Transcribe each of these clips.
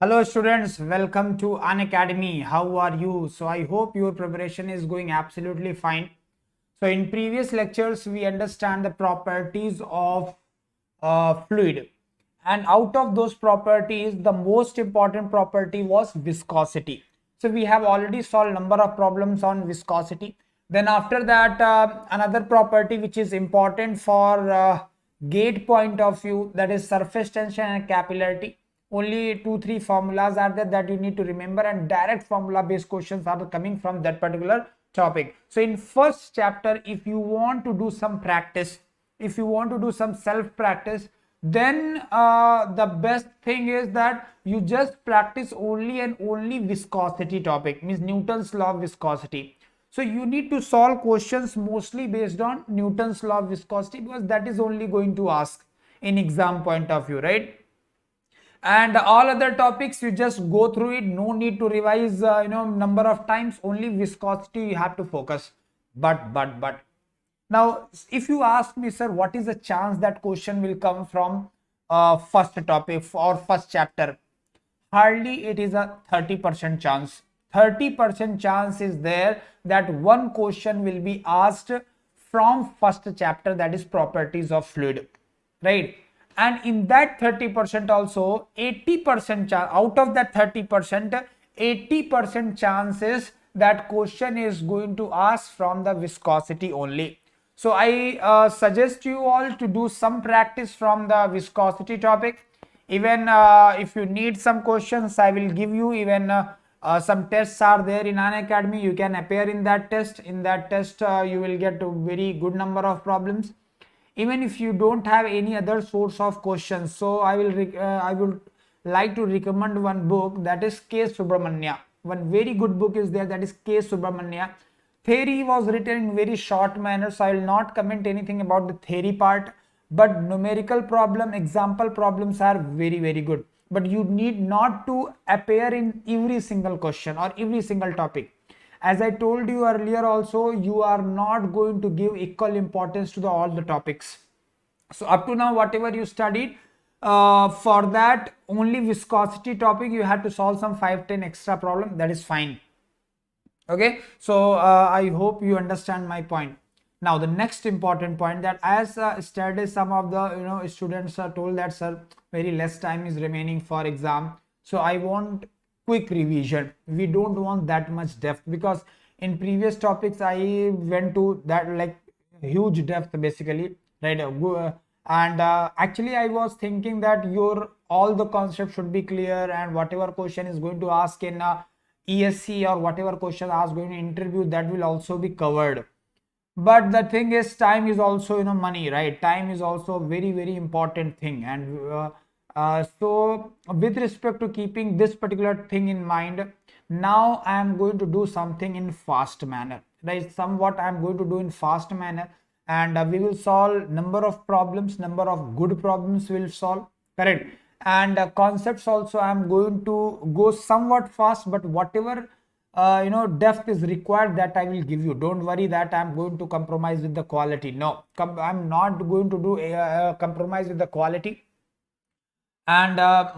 Hello students, welcome to Unacademy. How are you? So I hope your preparation is going absolutely fine. So in previous lectures, we understand the properties of fluid. And out of those properties, the most important property was viscosity. So we have already solved number of problems on viscosity. Then after that, another property which is important for GATE point of view, that is surface tension and capillarity. Only 2-3 formulas are there that you need to remember, and direct formula based questions are coming from that particular topic. So in first chapter, if you want to do some practice, if you want to do some self practice, then the best thing is that you just practice only and only viscosity topic, means Newton's law of viscosity. So you need to solve questions mostly based on Newton's law of viscosity, because that is only going to ask in exam point of view, right? And all other topics you just go through it, no need to revise number of times, only viscosity you have to focus. But now if you ask me, sir, what is the chance that question will come from first topic or first chapter? Hardly it is a 30% chance. 30% chance is there that one question will be asked from first chapter, that is properties of fluid, right? And in that 30% also, 80% chance, out of that 30%, 80% chances that question is going to ask from the viscosity only. So I suggest you all to do some practice from the viscosity topic. Even if you need some questions, I will give you. Even some tests are there in Unacademy. You can appear in that test. In that test, you will get a very good number of problems. Even if you don't have any other source of questions, so I would like to recommend one book, that is Cgs Subramanya. One very good book is there, that is Cgs Subramanya. Theory was written in very short manner, so I will not comment anything about the theory part, but numerical problem, example problems are very good. But you need not to appear in every single question or every single topic. As I told you earlier also, you are not going to give equal importance to all the topics. So up to now, whatever you studied, for that only viscosity topic, you had to solve some 5-10 extra problem. That is fine. Okay, so I hope you understand my point. Now the next important point, that as studied, some of the students are told that, sir, very less time is remaining for exam, so I want quick revision. We don't want that much depth, because in previous topics I went to that like huge depth basically, right? And actually I was thinking that your all the concepts should be clear, and whatever question is going to ask in ESC or whatever question asked going to interview, that will also be covered. But the thing is, time is also money, right? Time is also a very important thing. And so with respect to keeping this particular thing in mind, now I am going to do something in fast manner, right? Somewhat I am going to do in fast manner, and we will solve number of problems, number of good problems we will solve, correct? And concepts also I am going to go somewhat fast, but whatever depth is required, that I will give you. Don't worry that I'm going to compromise with the quality. No, I'm not going to do a compromise with the quality. And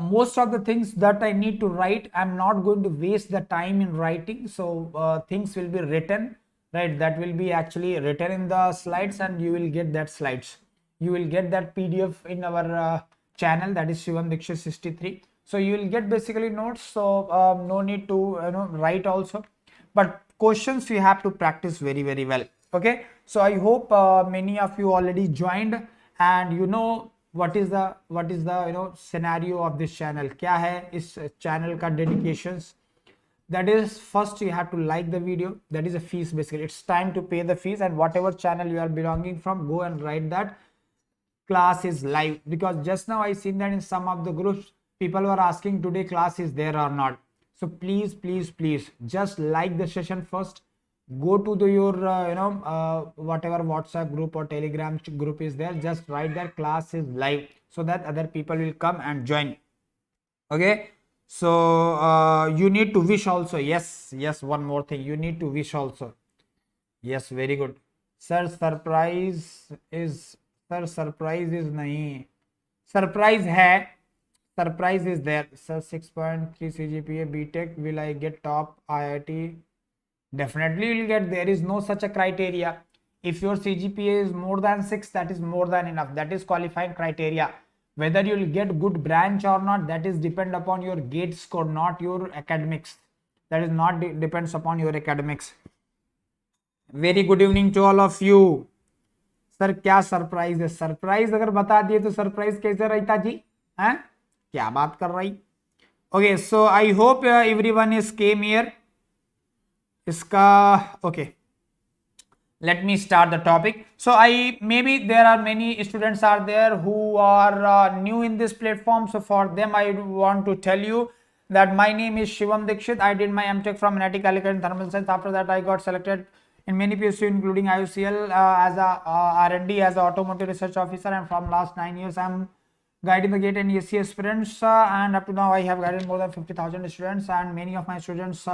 most of the things that I need to write, I'm not going to waste the time in writing. So things will be written, right? That will be actually written in the slides, and you will get that slides. You will get that PDF in our channel, that is Shivam Dixit 63. So you will get basically notes. So no need to write also, but questions you have to practice very well. Okay, so I hope many of you already joined, and what is the scenario of this channel. Kya hai is channel ka dedications? That is, first you have to like the video. That is a fees basically. It's time to pay the fees, and whatever channel you are belonging from, go and write that class is live. Because just now I seen that in some of the groups people were asking today class is there or not. So please just like the session first. Go to your whatever WhatsApp group or Telegram group is there, just write that class is live, so that other people will come and join. Okay, so you need to wish also. Yes, one more thing, you need to wish also. Yes, very good. Sir, surprise is नहीं, surprise है, surprise is there. So 6.3 CGPA BTech, will I get top IIT? Definitely you will get. There is no such a criteria. If your CGPA is more than 6, that is more than enough. That is qualifying criteria. Whether you will get good branch or not, that is depend upon your GATE score, not your academics. That is not depends upon your academics. Very good evening to all of you. Sir क्या surprise है? Surprise अगर बता दिए तो surprise कैसे रहता जी? हैं क्या बात कर रही? Okay, so I hope everyone is came here. इसका okay, let me start the topic. So maybe there are many students are there who are new in this platform, so for them I want to tell you that my name is Shivam Dixit. I did my MTech from NIT Calicut in thermal science. After that I got selected in many PSU including IOCL as a R&D as a automotive research officer, and from last 9 years I am guiding the GATE and ESE aspirants, and up to now I have guided more than 50,000 students, and many of my students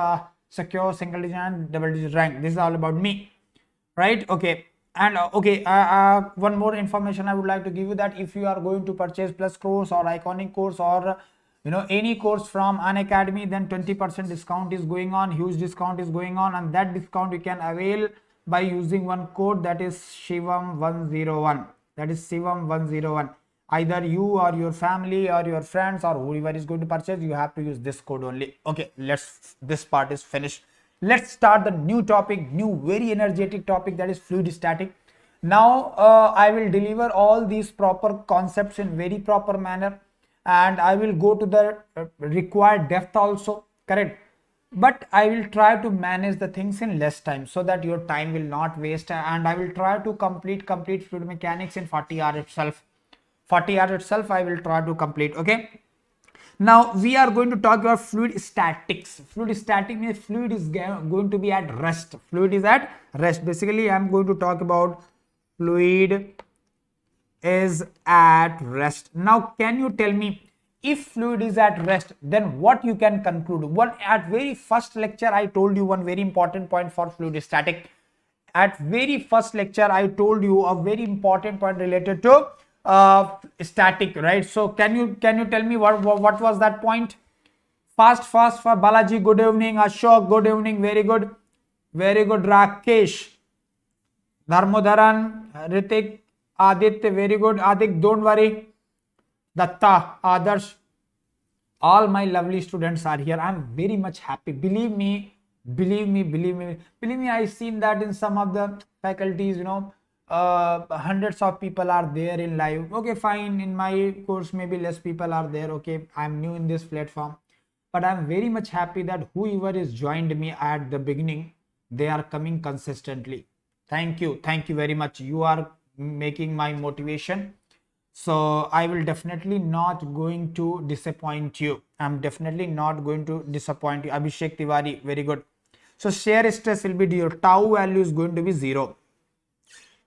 secure single digit and double digit rank. This is all about me, right? Okay, and one more information I would like to give you, that if you are going to purchase plus course or iconic course or any course from Unacademy, then 20% discount is going on, huge discount is going on, and that discount you can avail by using one code, that is Shivam101. That is Shivam101. Either you or your family or your friends or whoever is going to purchase, you have to use this code only. Okay, this part is finished. Let's start the new topic, new very energetic topic, that is fluid static. Now I will deliver all these proper concepts in very proper manner, and I will go to the required depth also, correct? But I will try to manage the things in less time so that your time will not waste, and I will try to complete fluid mechanics in 40 hours itself. 40 hours itself I will try to complete. Okay, now we are going to talk about fluid statics. Fluid static means fluid is going to be at rest. Fluid is at rest. Basically I am going to talk about fluid is at rest. Now can you tell me, if fluid is at rest, then what you can conclude? At very first lecture I told you one very important point for fluid static. At very first lecture I told you a very important point related to static, right? So can you tell me what was that point? Fast for Balaji, good evening. Ashok, good evening. Very good Rakesh, Dharmodharan, Ritik, Aditya, very good. Adik, don't worry. Datta, Adarsh, all my lovely students are here. I'm very much happy. Believe me, I've seen that in some of the faculties, hundreds of people are there in live. Okay, fine. In my course maybe less people are there. Okay, I'm new in this platform, but I'm very much happy that whoever is joined me at the beginning, they are coming consistently. Thank you very much. You are making my motivation, so I will definitely not going to disappoint you. I'm definitely not going to disappoint you. Abhishek Tiwari, very good. So shear stress will be 0. Tau value is going to be 0.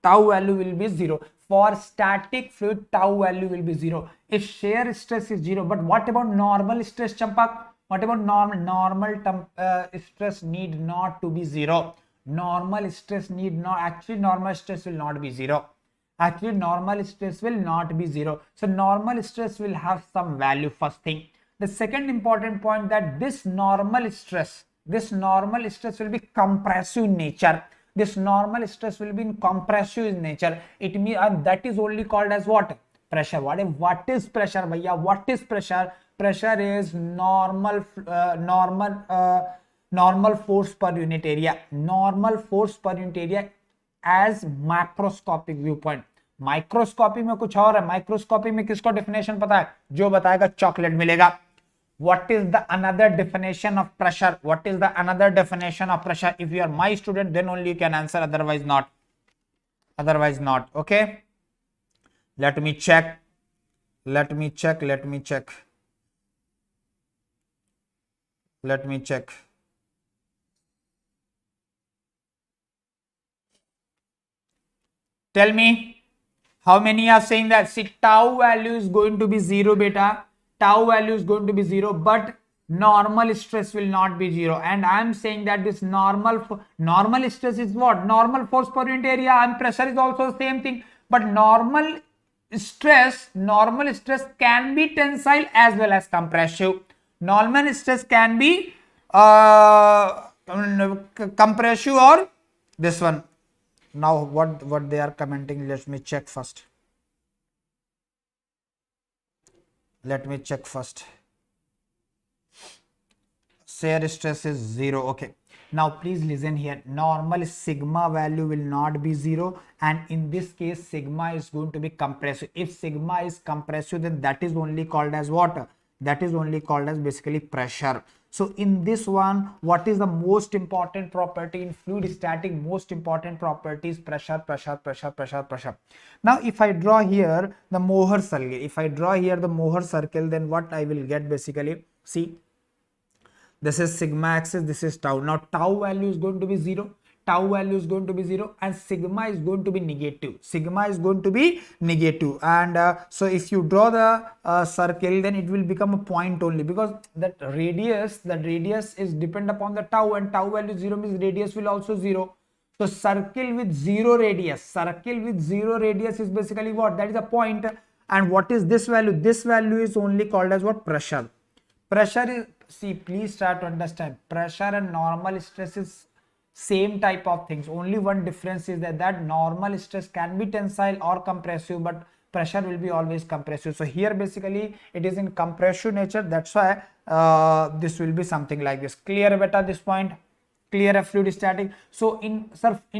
Tau value will be 0. For static fluid, tau value will be 0. If shear stress is 0, but what about normal stress, Champak? What about normal stress need not to be 0. Normal stress need not, actually normal stress will not be 0. Actually normal stress will not be 0. So normal stress will have some value, first thing. The second important point, that this normal stress will be compressive in nature. This normal stress will be in compressive in nature. It means that is only called as what? Pressure. What is pressure, bhaiya? What is pressure? Pressure is normal force per unit area. Normal force per unit area as macroscopic viewpoint. Microscopy में कुछ और है. Microscopy में किसको definition पता है? जो बताएगा चॉकलेट मिलेगा. What is the another definition of pressure? What is the another definition of pressure? If you are my student, then only you can answer, otherwise not. Okay, let me check. Tell me, how many are saying that? See, tau value is going to be 0, beta. Tau value is going to be 0, but normal stress will not be 0. And I am saying that this normal stress is what? Normal force per unit area, and pressure is also the same thing. But normal stress, normal stress can be tensile as well as compressive. Normal stress can be compressive or this one. Now what they are commenting, let me check first. Shear stress is 0. Okay, now please listen here. Normal sigma value will not be 0, and in this case sigma is going to be compressive. If sigma is compressive, then that is only called as what? That is only called as basically pressure. So in this one, what is the most important property in fluid static? Most important property is pressure. Now if I draw here the Mohr circle, then what I will get basically, see, this is sigma axis, this is tau. Now tau value is going to be 0, and sigma is going to be negative. And so if you draw the circle, then it will become a point only, because that radius is depend upon the tau, and tau value 0 means radius will also 0. So circle with zero radius is basically what? That is a point. And what is this value? This value is only called as what? Pressure. Pressure is, see, please try to understand, pressure and normal stress is same type of things. Only one difference is that normal stress can be tensile or compressive, but pressure will be always compressive. So here basically it is in compressive nature, that's why this will be something like this. Clear beta this point? Clear fluid static? So in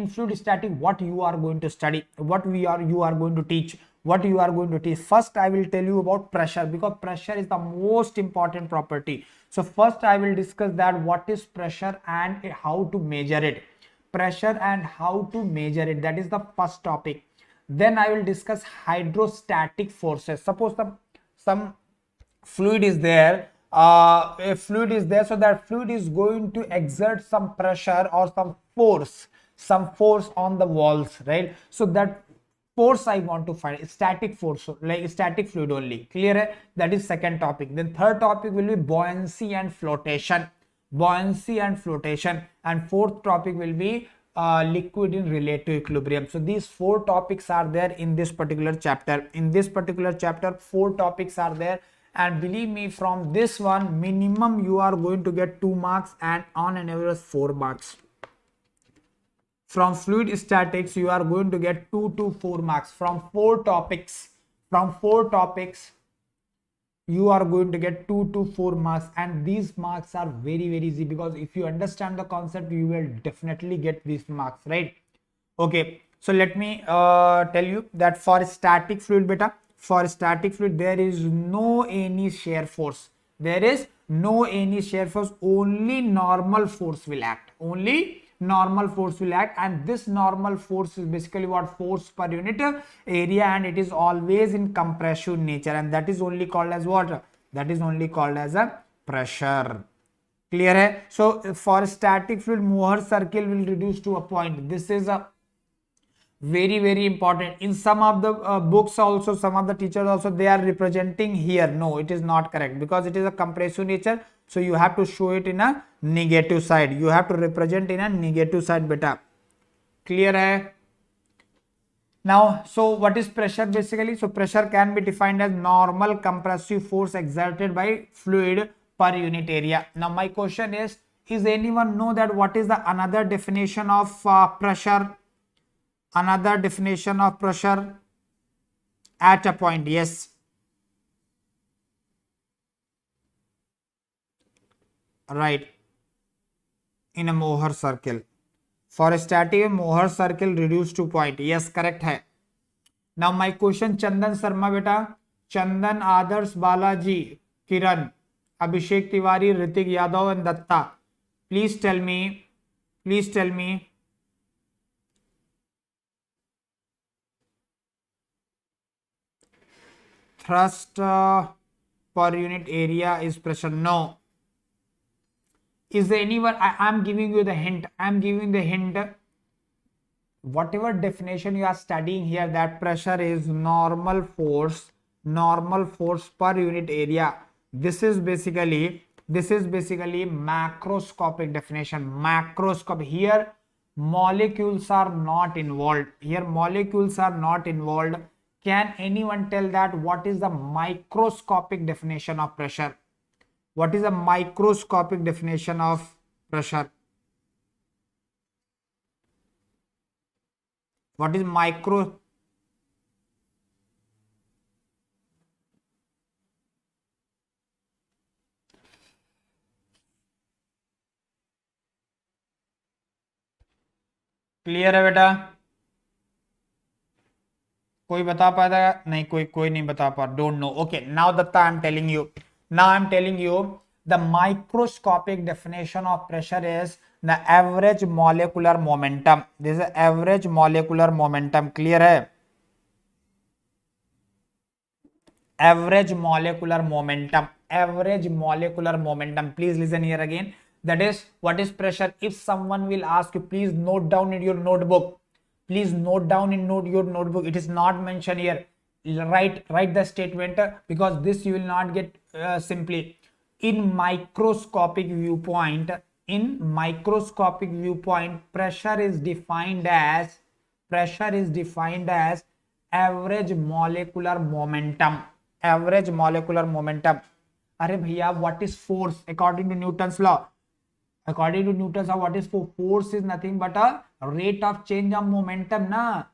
fluid static, what you are going to study, you are going to teach. First I will tell you about pressure, because pressure is the most important property. So first I will discuss that what is pressure and how to measure it. That is the first topic. Then I will discuss hydrostatic forces. Suppose some fluid is there, so that fluid is going to exert some pressure or some force on the walls, right? So that force I want to find, static force, like static fluid only. Clear? That is second topic. Then third topic will be buoyancy and flotation. And fourth topic will be liquid in relative equilibrium. So these four topics are there in this particular chapter. 4 topics are there, and believe me, from this one minimum you are going to get 2 marks, and on an average 4 marks. From fluid statics you are going to get 2 to 4 marks. From four topics you are going to get 2 to 4 marks, and these marks are very easy, because if you understand the concept you will definitely get these marks, right? Okay, so let me tell you that for static fluid beta, there is no any shear force. Only normal force will act. And this normal force is basically what? Force per unit area, and it is always in compressive nature, and that is only called as what? That is only called as a pressure. Clear hai? So for static fluid, Mohr circle will reduce to a point. This is a very important. In some of the books also, some of the teachers also, they are representing here. No, it is not correct, because it is a compressive nature. So you have to show it in a negative side. You have to represent in a negative side beta. Clear hai? Now, so what is pressure basically? So pressure can be defined as normal compressive force exerted by fluid per unit area. Now my question is anyone know that what is the another definition of pressure? Another definition of pressure at a point? Yes. Right. In a Mohr circle. For a static, Mohr circle reduced to point. Yes, correct hai. Now my question, Chandan Sharma beta, Chandan, Adarsh, Balaji, Kiran, Abhishek Tiwari, Ritik Yadav and Datta. Please tell me. Thrust per unit area is pressure. No. Is there anyone? I am giving you the hint. Whatever definition you are studying here, that pressure is normal force per unit area. This is basically macroscopic definition. Macroscopic. Here molecules are not involved. Can anyone tell that what is the microscopic definition of pressure? What is the microscopic definition of pressure? What is micro? Clear है बेटा? कोई बता पाता नहीं? कोई नहीं बता पा. Don't know. Okay, now Datta I am telling you. Now I am telling you the microscopic definition of pressure is the average molecular momentum. This is average molecular momentum. Clear है? Average molecular momentum. Average molecular momentum. Please listen here again. That is, what is pressure? If someone will ask you, please note down in your notebook. Please note down in your notebook. It is not mentioned here. Write the statement, because this you will not get simply. In microscopic viewpoint, pressure is defined as average molecular momentum. Average molecular momentum. अरे भैया, what is force according to Newton's law? According to Newton's law, what is force? Force is nothing but a rate of change of momentum ना.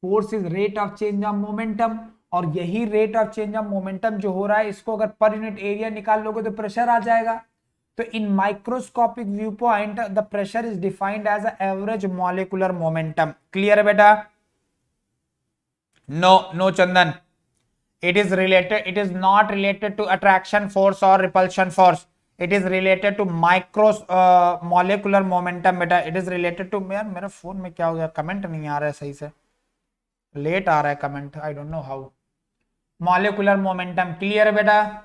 Force is rate of change of momentum, और यही rate of change of momentum जो हो रहा है, इसको अगर per unit area निकाल लोगे तो प्रेशर आ जाएगा. तो in microscopic view point the pressure is defined as average molecular momentum. Clear है बेटा? No Chandan. It is not related to attraction force or repulsion force. It is related to molecular momentum बेटा. It is related to. यार मेरा phone में क्या हो गया? Comment नहीं आ रहा है सही से, लेट आ रहा है comment. I don't know how. Molecular momentum. Clear है बेटा?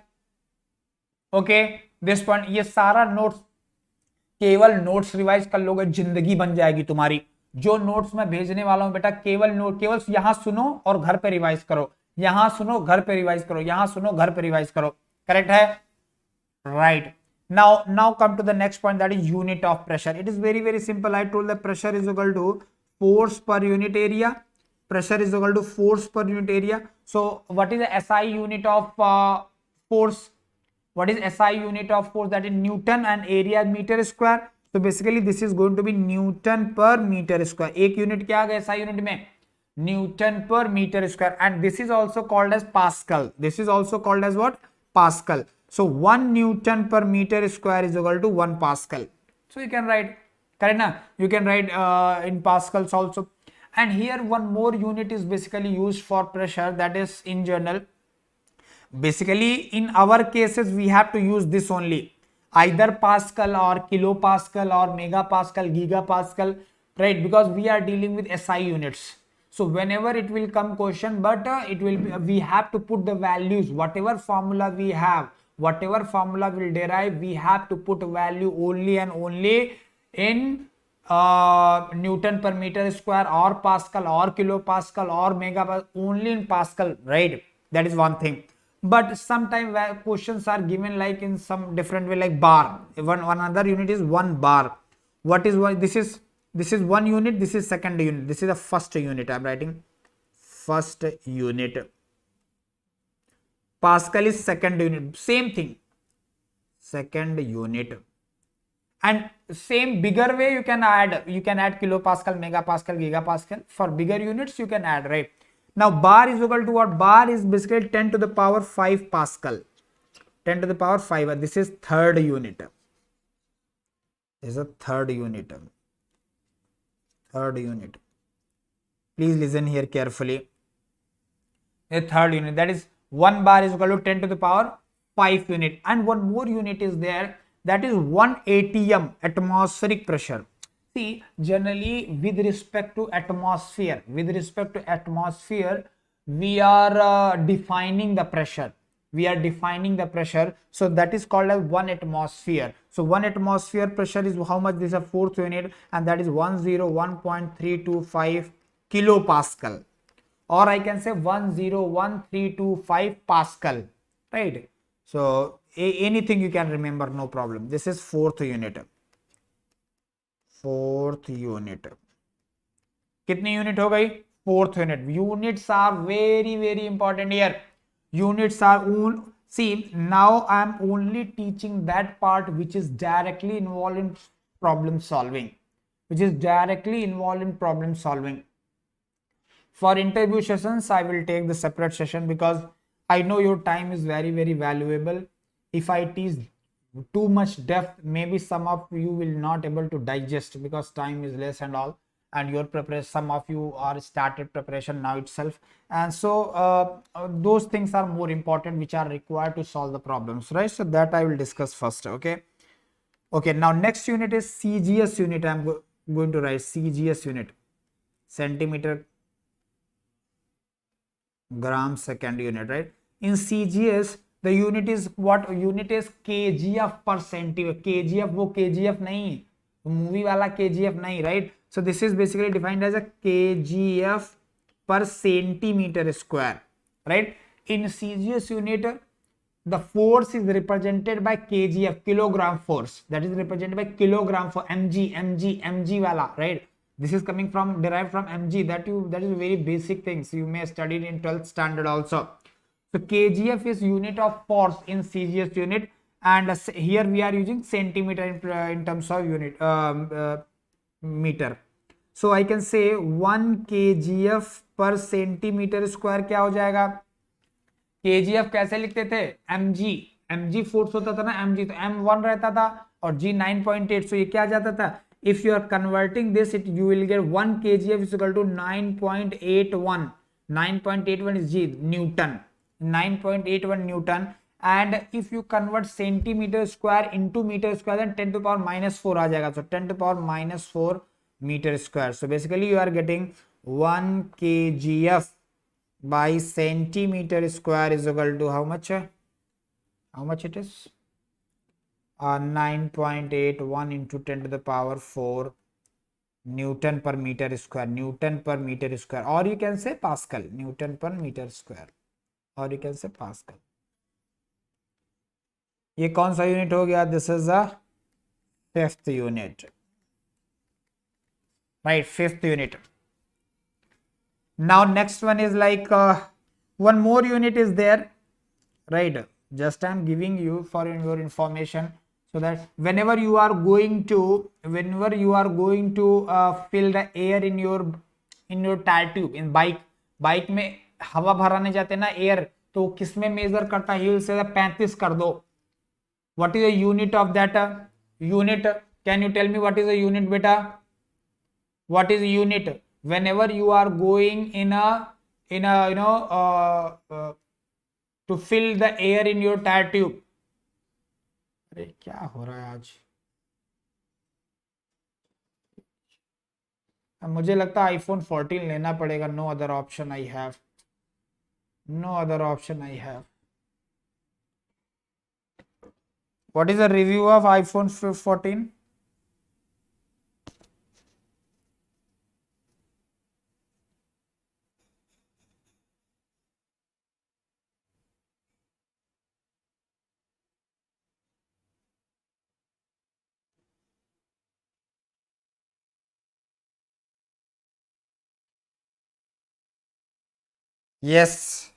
Okay, this point. ये सारा नोट्स, केवल नोट्स रिवाइज कर लोगे, जिंदगी बन जाएगी तुम्हारी. जो नोट्स मैं भेजने वाला हूं बेटा, केवल यहां सुनो और घर पे रिवाइज करो. यहां सुनो, घर पे रिवाइज करो. यहां सुनो, घर पे रिवाइज करो. करेक्ट है? Right. now come to the next point, that is unit of pressure. It is very simple. I told that pressure is equal to force per unit area. Pressure is equal to force per unit area. So what is the SI unit of force? What is SI unit of force? That is Newton, and area meter square. So basically this is going to be Newton per meter square. एक unit क्या आ गया SI unit में? Newton per meter square. And this is also called as Pascal. This is also called as what? Pascal. So 1 Newton per meter square is equal to 1 Pascal. So you can write, correct na? You can write in Pascals also. And here one more unit is basically used for pressure, that is in general. Basically in our cases we have to use this only, either Pascal or kilopascal or megapascal, gigapascal, right? Because we are dealing with SI units. So whenever it will come question, but it will be, we have to put the values, whatever formula we have, whatever formula will derive, we have to put value only and only in Newton per meter square or Pascal or kilopascal or megapascal, only in Pascal, right? That is one thing. But sometimes questions are given like in some different way, like bar. One another unit is 1 bar. What is what? This is 1 unit. This is second unit. This is the first unit. I am writing first unit. Pascal is second unit. Same thing. Second unit. And same bigger way you can add. You can add kilopascal, megapascal, gigapascal. For bigger units you can add, right? Now bar is equal to what? Bar is basically 10 to the power 5 Pascal. 10 to the power 5. This is third unit. This is a third unit. Third unit. Please listen here carefully. A third unit, that is 1 bar is equal to 10 to the power 5 unit. And one more unit is there, that is 1 atm, atmospheric pressure. See, generally with respect to atmosphere, we are defining the pressure. So that is called as 1 atmosphere. So 1 atmosphere pressure is how much? This is a fourth unit, and that is 101.325 kilopascal, or I can say 101.325 Pascal, right? So anything you can remember, no problem. This is fourth unit. Fourth unit. कितनी unit हो गई? fourth unit. Units are very important here. Units are all, see, now I am only teaching that part which is directly involved in problem solving, For interview sessions, I will take the separate session because I know your time is very valuable. If I teach too much depth, maybe some of you will not able to digest because time is less and all, and your preparation, some of you are started preparation now itself, and so those things are more important which are required to solve the problems, right? So that I will discuss first. Okay, now next unit is Cgs unit. I'm going to write Cgs unit, centimeter gram second unit, right? In Cgs the unit is what? Unit is kgf per centimeter. kgf वो kgf नहीं, movie वाला kgf नहीं, right? So this is basically defined as a kgf per centimeter square, right? In Cgs unit the force is represented by kgf, kilogram force, that is represented by kilogram for mg wala, right? This is coming from, derived from mg, that is very basic things you may studied in 12th standard also. So kgf is unit of force in Cgs unit, and here we are using centimeter in terms of unit meter. So I can say 1 kgf per centimeter square क्या हो जाएगा? kgf कैसे लिखते थे? mg force होता था ना, mg, तो m1 रहता था और g 9.8, so ये क्या जाता था? If you are converting this, you will get 1 kgf is equal to 9.81. 9.81 is g, Newton. 9.81 Newton. And if you convert centimeter square into meter square, then 10 to the power minus 4 आ जाएगा. So 10 to the power minus 4 meter square. So basically you are getting 1 kgf by centimeter square is equal to how much? How much it is? 9.81 into 10 to the power 4 Newton per meter square. Newton per meter square, or you can say Pascal. Newton per meter square, or you can say Pascal. ये कौन सा unit हो गया? This is a fifth unit, right? Fifth unit. Now next one is like one more unit is there, right? Just I'm giving you for your information, so that whenever you are going to fill the air in your tire tube in bike में हवा भराने जाते ना air, तो किसमें major करता है? हिल से 35 कर दो. What is the unit of that unit? Can you tell me what is the unit, beta? What is the unit whenever you are going in a to fill the air in your tire tube? अरे क्या हो रहा है आज? मुझे लगता है iPhone 14 लेना पड़ेगा. No other option I have. What is the review of iPhone 14? Yes.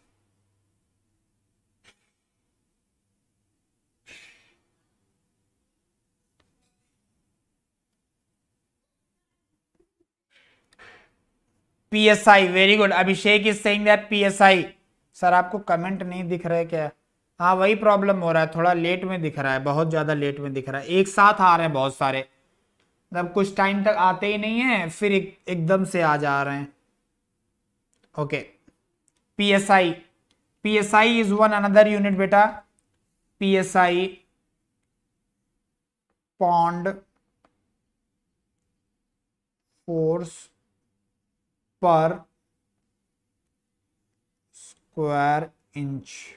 PSI, very good. Abhishek is saying that PSI. Sir आपको कमेंट नहीं दिख रहा है क्या? हाँ वही प्रॉब्लम हो रहा है, थोड़ा लेट में दिख रहा है, बहुत ज्यादा लेट में दिख रहा है. एक साथ आ रहे हैं बहुत सारे, मतलब कुछ टाइम तक आते ही नहीं है, फिर एकदम से आ जा रहे हैं. Okay, PSI is one another unit beta. PSI, pond force per square inch.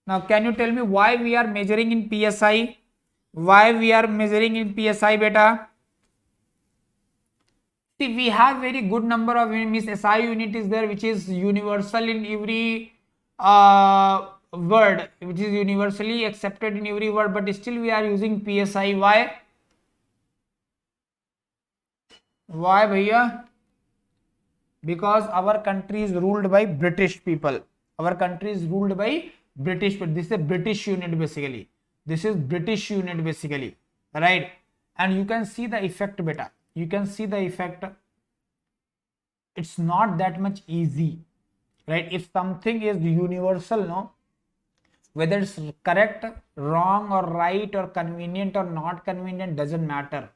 Now can you tell me why we are measuring in PSI? Why we are measuring in PSI beta? See, we have very good number of units. SI unit is there, which is universal in every word, which is universally accepted in every word, but still we are using PSI. Why? Why भैया? because our country is ruled by British people. Our country is ruled by British people. This is a British unit basically. This is British unit basically, right? And you can see the effect beta. You can see the effect. It's not that much easy, right? If something is universal, no, whether it's correct, wrong or right or convenient or not convenient doesn't matter.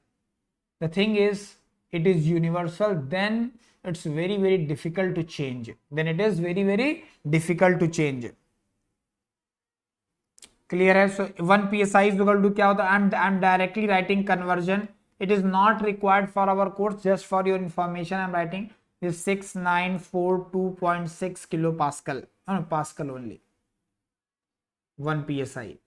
The thing is, it is universal, then it's very, very difficult to change. Then it is very, very difficult to change. Clear है? So 1 psi is equal to क्या होता है? I'm directly writing conversion. It is not required for our course. Just for your information, I'm writing is 6942.6 kilopascal. No, Pascal only. 1 psi.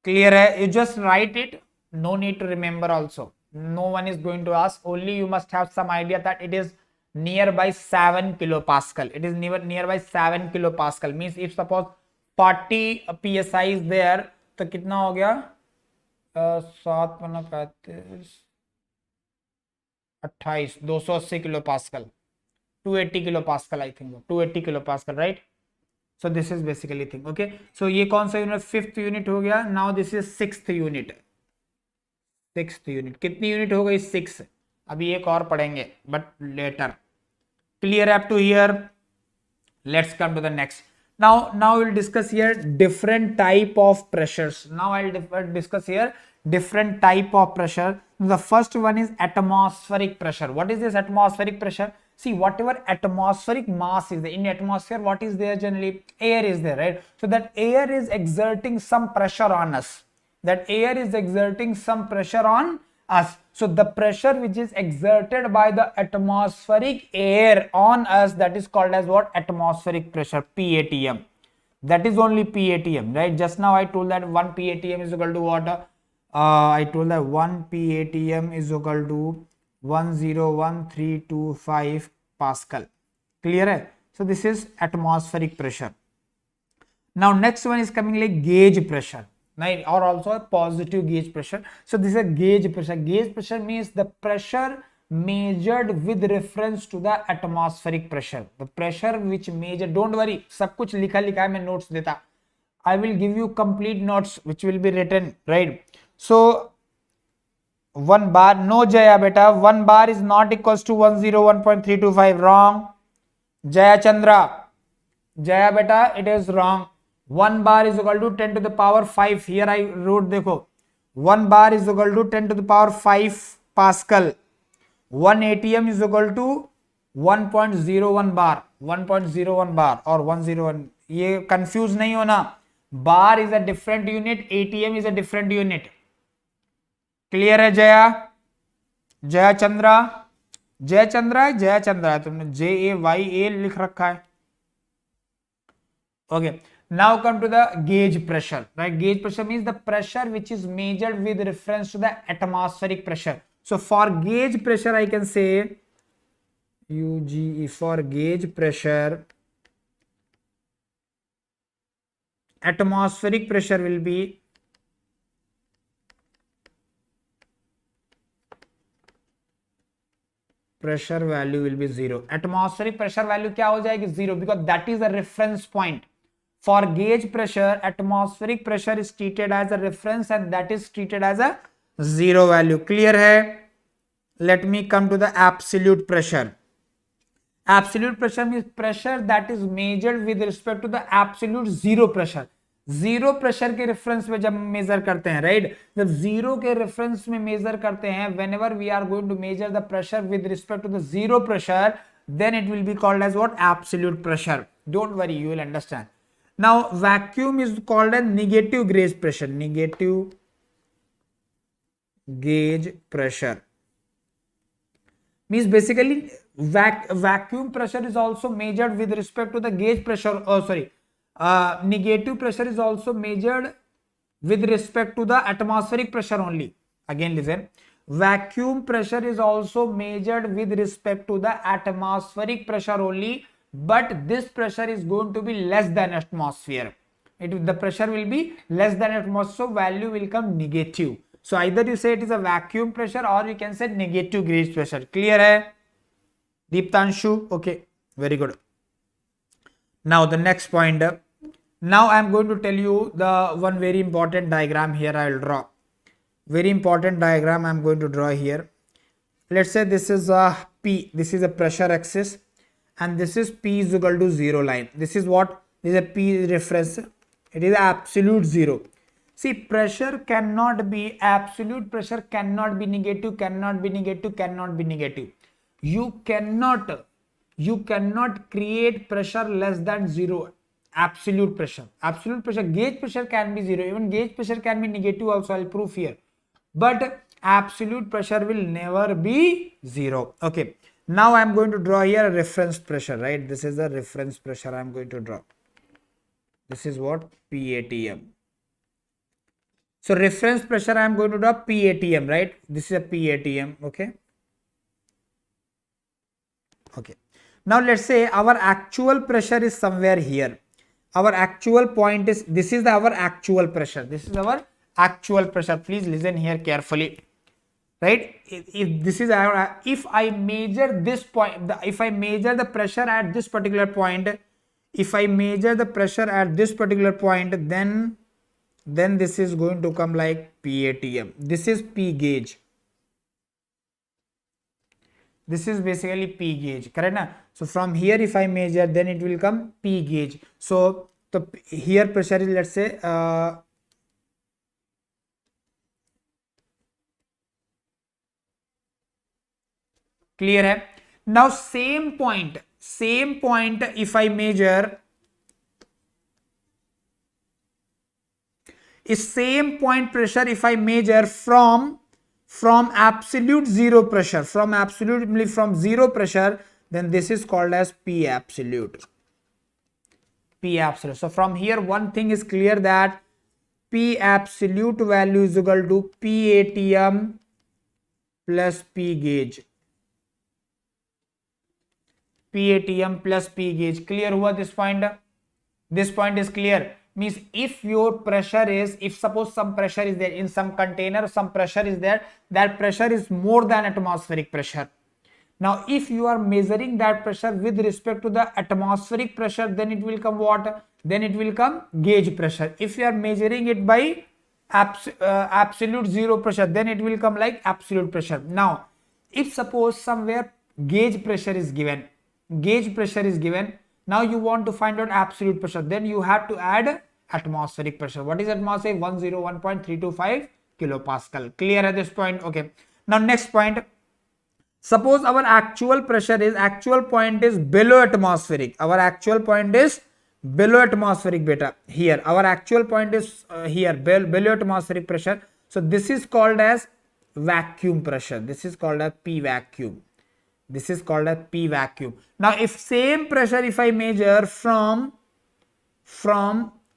Clear है? You just write it. No need to remember also. No one is going to ask. Only you must have some idea that it is nearby 7 kilopascal. It is nearby 7 kilopascal. Means if suppose 40 psi is there, तो कितना हो गया? 7 पन्ना 35 28 280 kilopascal. 280 kilopascal I think. 280 kilopascal, right? So this is basically thing. Okay. So ये कौन सा unit? 5th unit हो गया. Now this is 6th unit. 6th unit कितनी यूनिट हो गई? 6. अभी एक और पढ़ेंगे but later. Clear up to here? Let's come to the next. Now we'll discuss here different type of pressures. Now I'll discuss here different type of pressure. The first one is atmospheric pressure. What is this atmospheric pressure? See, whatever atmospheric mass is there in atmosphere, what is there generally? Air is there, right? So that air is exerting some pressure on us. That air is exerting some pressure on us. So the pressure which is exerted by the atmospheric air on us, that is called as what? Atmospheric pressure, PATM. That is only PATM, right? Just now I told that 1 PATM is equal to what? I told that 1 PATM is equal to 101325 Pascal. Clear hai? So this is atmospheric pressure. Now next one is coming like gauge pressure, right? Or also a positive gauge pressure. So this is a gauge pressure. Gauge pressure means the pressure measured with reference to the atmospheric pressure. The pressure which measured, don't worry, सब कुछ लिखा है, मैं notes देता. I will give you complete notes which will be written, right? So 1 bar, no Jaya beta, 1 bar is not equals to 101.325, wrong. Jaya Chandra, Jaya beta, it is wrong. 1 bar is equal to 10 to the power 5. Here I wrote, देखो, 1 bar is equal to 10 to the power 5 Pascal. 1 ATM is equal to 1.01 bar, 1.01 bar or 101. ये confuse नहीं होना. Bar is a different unit, ATM is a different unit. Clear है जया? जया चंद्रा, जय चंद्रा है, जया चंद्रा है, तुमने JAYA लिख रखा है. Okay, now come to the gauge pressure, right? Gauge pressure means the pressure which is measured with reference to the atmospheric pressure. So for gauge pressure I can say UGE. For gauge pressure, atmospheric pressure will be pressure value will be 0. Atmospheric pressure value क्या हो जाएगी? 0, because that is the reference point. For gauge pressure, atmospheric pressure is treated as a reference and that is treated as a 0 value. Clear hai? Let me come to the absolute pressure. Absolute pressure means pressure that is measured with respect to the absolute zero pressure. Zero pressure के reference में जब major करते हैं, right, जब zero के reference में major करते हैं, whenever we are going to measure the pressure with respect to the zero pressure, then it will be called as what? Absolute pressure. Don't worry, you will understand. Now vacuum is called as negative gauge pressure. Negative gauge pressure means basically vacuum pressure is also measured with respect to the gauge pressure. Negative pressure is also measured with respect to the atmospheric pressure only. Again listen, vacuum pressure is also measured with respect to the atmospheric pressure only, but this pressure is going to be less than atmosphere. The pressure will be less than atmosphere, so value will come negative. So either you say it is a vacuum pressure or you can say negative gauge pressure. Clear hai? Deeptanshu? Okay, very good. Now the next point. Now I am going to tell you the one very important diagram here I will draw. Very important diagram I am going to draw here. Let's say this is a P, this is a pressure axis, and this is P is equal to 0 line. This is what? This is a P reference. It is absolute 0. See, pressure cannot be, absolute pressure cannot be negative, cannot be negative, cannot be negative. You cannot create pressure less than 0. Absolute pressure, gauge pressure can be 0, even gauge pressure can be negative also, I'll prove here. But absolute pressure will never be 0. Okay, now I am going to draw here a reference pressure, right? This is the reference pressure I am going to draw. This is what? PATM. So reference pressure I am going to draw PATM, right? This is a PATM. Okay. Okay. Now let's say our actual pressure is somewhere here. Our actual point is, this is our actual pressure. This is our actual pressure. Please listen here carefully. Right? If this is our, if I measure this point, if I measure the pressure at this particular point, if I measure the pressure at this particular point, then this is going to come like PATM. This is P gauge. This is basically P gauge, correct na? So from here if I measure, then it will come P gauge. So the here pressure is, let's say clear hai? Now same point if I measure, is same point pressure if I measure from absolute 0 pressure, from 0 pressure, then this is called as P absolute. P absolute. So from here one thing is clear, that P absolute value is equal to PATM plus P gauge. PATM plus P gauge. Clear hua this point? This point is clear. Means if your pressure is, if suppose some pressure is there in some container, some pressure is there, that pressure is more than atmospheric pressure. Now if you are measuring that pressure with respect to the atmospheric pressure, then it will come what? Then it will come gauge pressure. If you are measuring it by absolute 0 pressure, then it will come like absolute pressure. Now if suppose somewhere gauge pressure is given, now you want to find out absolute pressure, then you have to add atmospheric pressure. What is atmospheric? 101.325 kilopascal. Clear at this point? Okay. Now next point, suppose our actual pressure is, actual point is below atmospheric. Our actual point is below atmospheric beta. Here our actual point is here below atmospheric pressure. So this is called as vacuum pressure. This is called as P vacuum. This is called as P vacuum. Now if same pressure if I measure from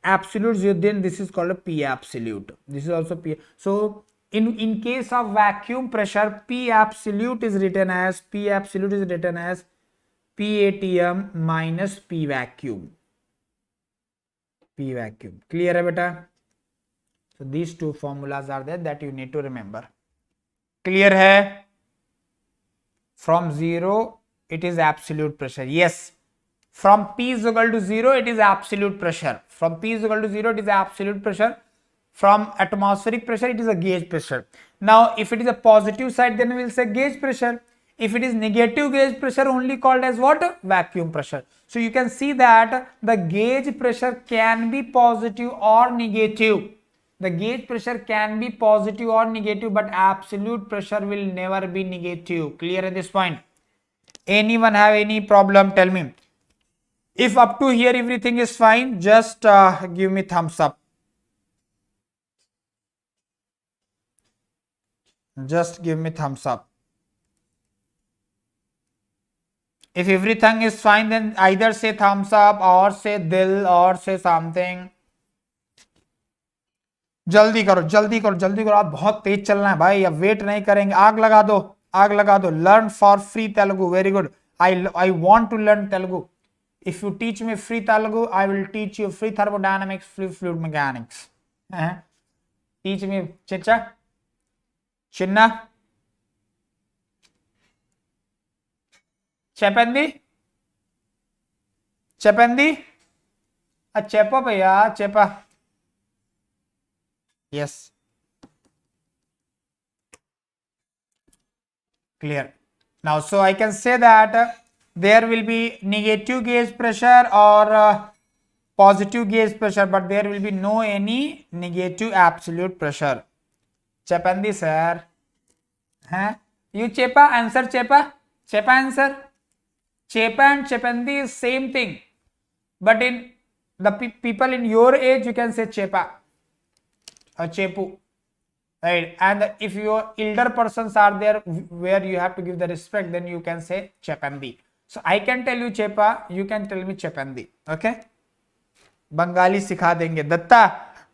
absolute 0, then this is called a P absolute. This is also P. So in case of vacuum pressure, P absolute is written as PATM minus P vacuum. P vacuum. Clear hai beta? So these two formulas are there that you need to remember. Clear hai? From 0 it is absolute pressure. Yes. From P is equal to 0 it is absolute pressure. From P is equal to 0 it is absolute pressure. From atmospheric pressure it is a gauge pressure. Now if it is a positive side, then we will say gauge pressure. If it is negative gauge pressure, only called as what? Vacuum pressure. So you can see that the gauge pressure can be positive or negative. The gauge pressure can be positive or negative, but absolute pressure will never be negative. Clear at this point? Anyone have any problem? Tell me. If up to here everything is fine, just give me thumbs up. Just give me thumbs up. If everything is fine, then either say thumbs up or say dil or say something. जल्दी करो जल्दी करो जल्दी करो, आप बहुत तेज चलना है भाई, अब वेट नहीं करेंगे. आग लगा दो. Learn for free Telugu. Very good. I want to learn Telugu. If you teach me free Telugu, I will teach you free thermodynamics, free fluid mechanics. Teach me, Chicha. చిన్న చెప్పండి చెప్పండి చెప్ప భయ్యా చెప్ప yes clear now so I can say that there will be negative gauge pressure or positive gauge pressure but there will be no any negative absolute pressure చెప్పండి sir huh you chepa answer chepa answer chepa and chepandi is same thing but in the people in your age you can say chepa or chepu, right? And if your elder persons are there where you have to give the respect, then you can say chepandi. So I can tell you chepa, you can tell me chepandi. Okay? Bengali सिखा देंगे दत्ता.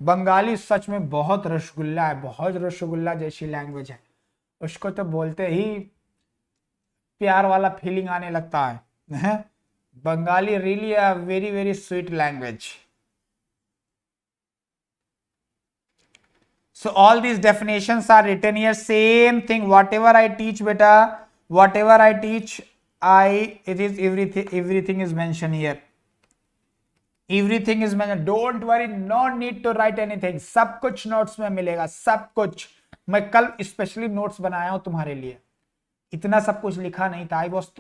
बंगाली सच में बहुत रसगुल्ला है, बहुत रसगुल्ला जैसी language है. उसको तो बोलते ही प्यार वाला फीलिंग आने लगता है. Bengali really a very very sweet language. So all these definitions are written here. Same thing. Whatever I teach, beta, whatever I teach, it is everything is mentioned here. Everything is mentioned. Don't worry. No need to write anything. सब कुछ notes में मिलेगा. सब कुछ. मैं कल specially notes बनाया हूँ तुम्हारे लिए. इतना सब कुछ लिखा नहीं था.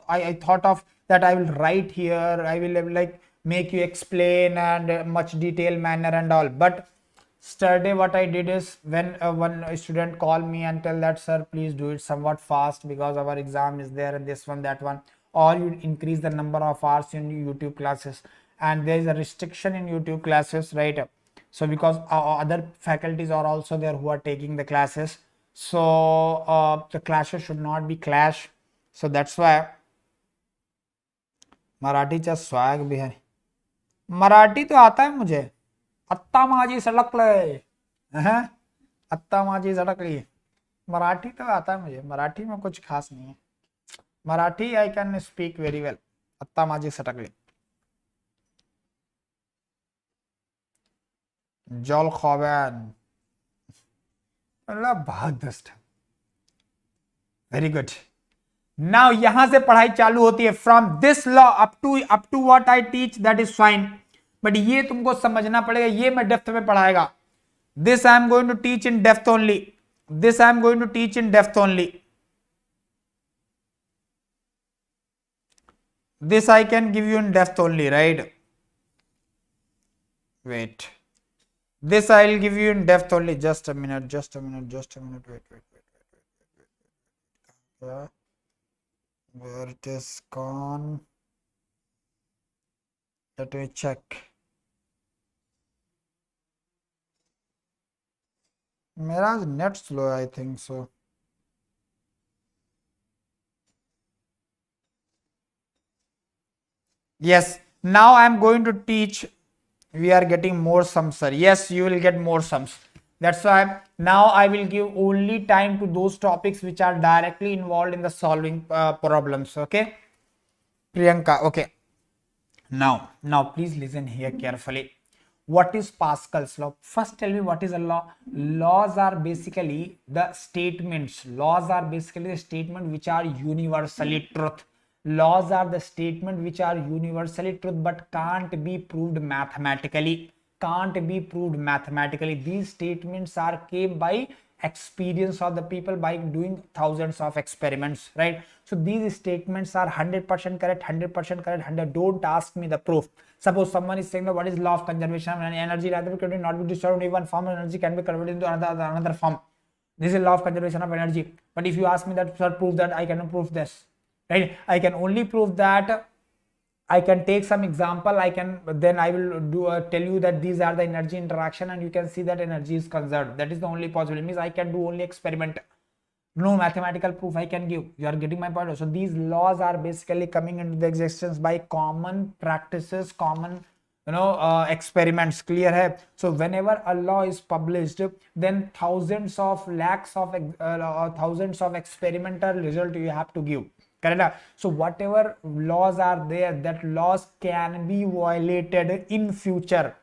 I thought of that I will write here. I will like make you explain and much detailed manner and all. But yesterday what I did is when one student called me and tell that sir please do it somewhat fast because our exam is there and this one that one, or you increase the number of hours in YouTube classes, and there is a restriction in YouTube classes, right? So because other faculties are also there who are taking the classes, so the classes should not be clash, so that's why Marathi चा swag भी है. मराठी तो आता है मुझे. अत्ता माझी सड़कले, अत्ता माझी सड़कली. मराठी तो आता है मुझे. मराठी में कुछ खास नहीं है. Marathi I can speak very well. अत्ता माझी सड़कली. जल खाबैन बहुत दस्त. Very good. नाउ यहां से पढ़ाई चालू होती है. From this law up to what I teach that is fine, but ये तुमको समझना पड़ेगा. ये मैं डेप्थ में पढ़ाएगा. This I am going to teach in depth only. This I am going to teach in depth only. This I can give you in depth only, right? Wait, this I will give you in depth only. Just a minute. Wait. Where it is gone? Let me check. मेरा net slow है, I think so. Yes, now I am going to teach. We are getting more sums, sir. Yes, you will get more sums. That's why now I will give only time to those topics which are directly involved in the solving problems. Okay, Priyanka. Okay. Now please listen here carefully. What is Pascal's law? First tell me what is a law. Laws are basically the statements. Laws are basically the statement which are universally truth. Laws are the statement which are universally truth but can't be proved mathematically. These statements are came by experience of the people by doing thousands of experiments, right? So these statements are 100% correct, 100%. Don't ask me the proof. Suppose someone is saying that what is law of conservation of energy, rather can not be destroyed, only one form of energy can be converted into another form. This is law of conservation of energy. But if you ask me that sir prove that, I cannot prove this, right? I can only prove that I can take some example. Then I will tell you that these are the energy interaction and you can see that energy is conserved. That is the only possible. It means I can do only experiment. No mathematical proof I can give. You are getting my point. So these laws are basically coming into the existence by common practices, common experiments. Clear hai? So whenever a law is published, then thousands of lakhs of thousands of experimental result you have to give. Correct? So whatever laws are there, that laws can be violated in future.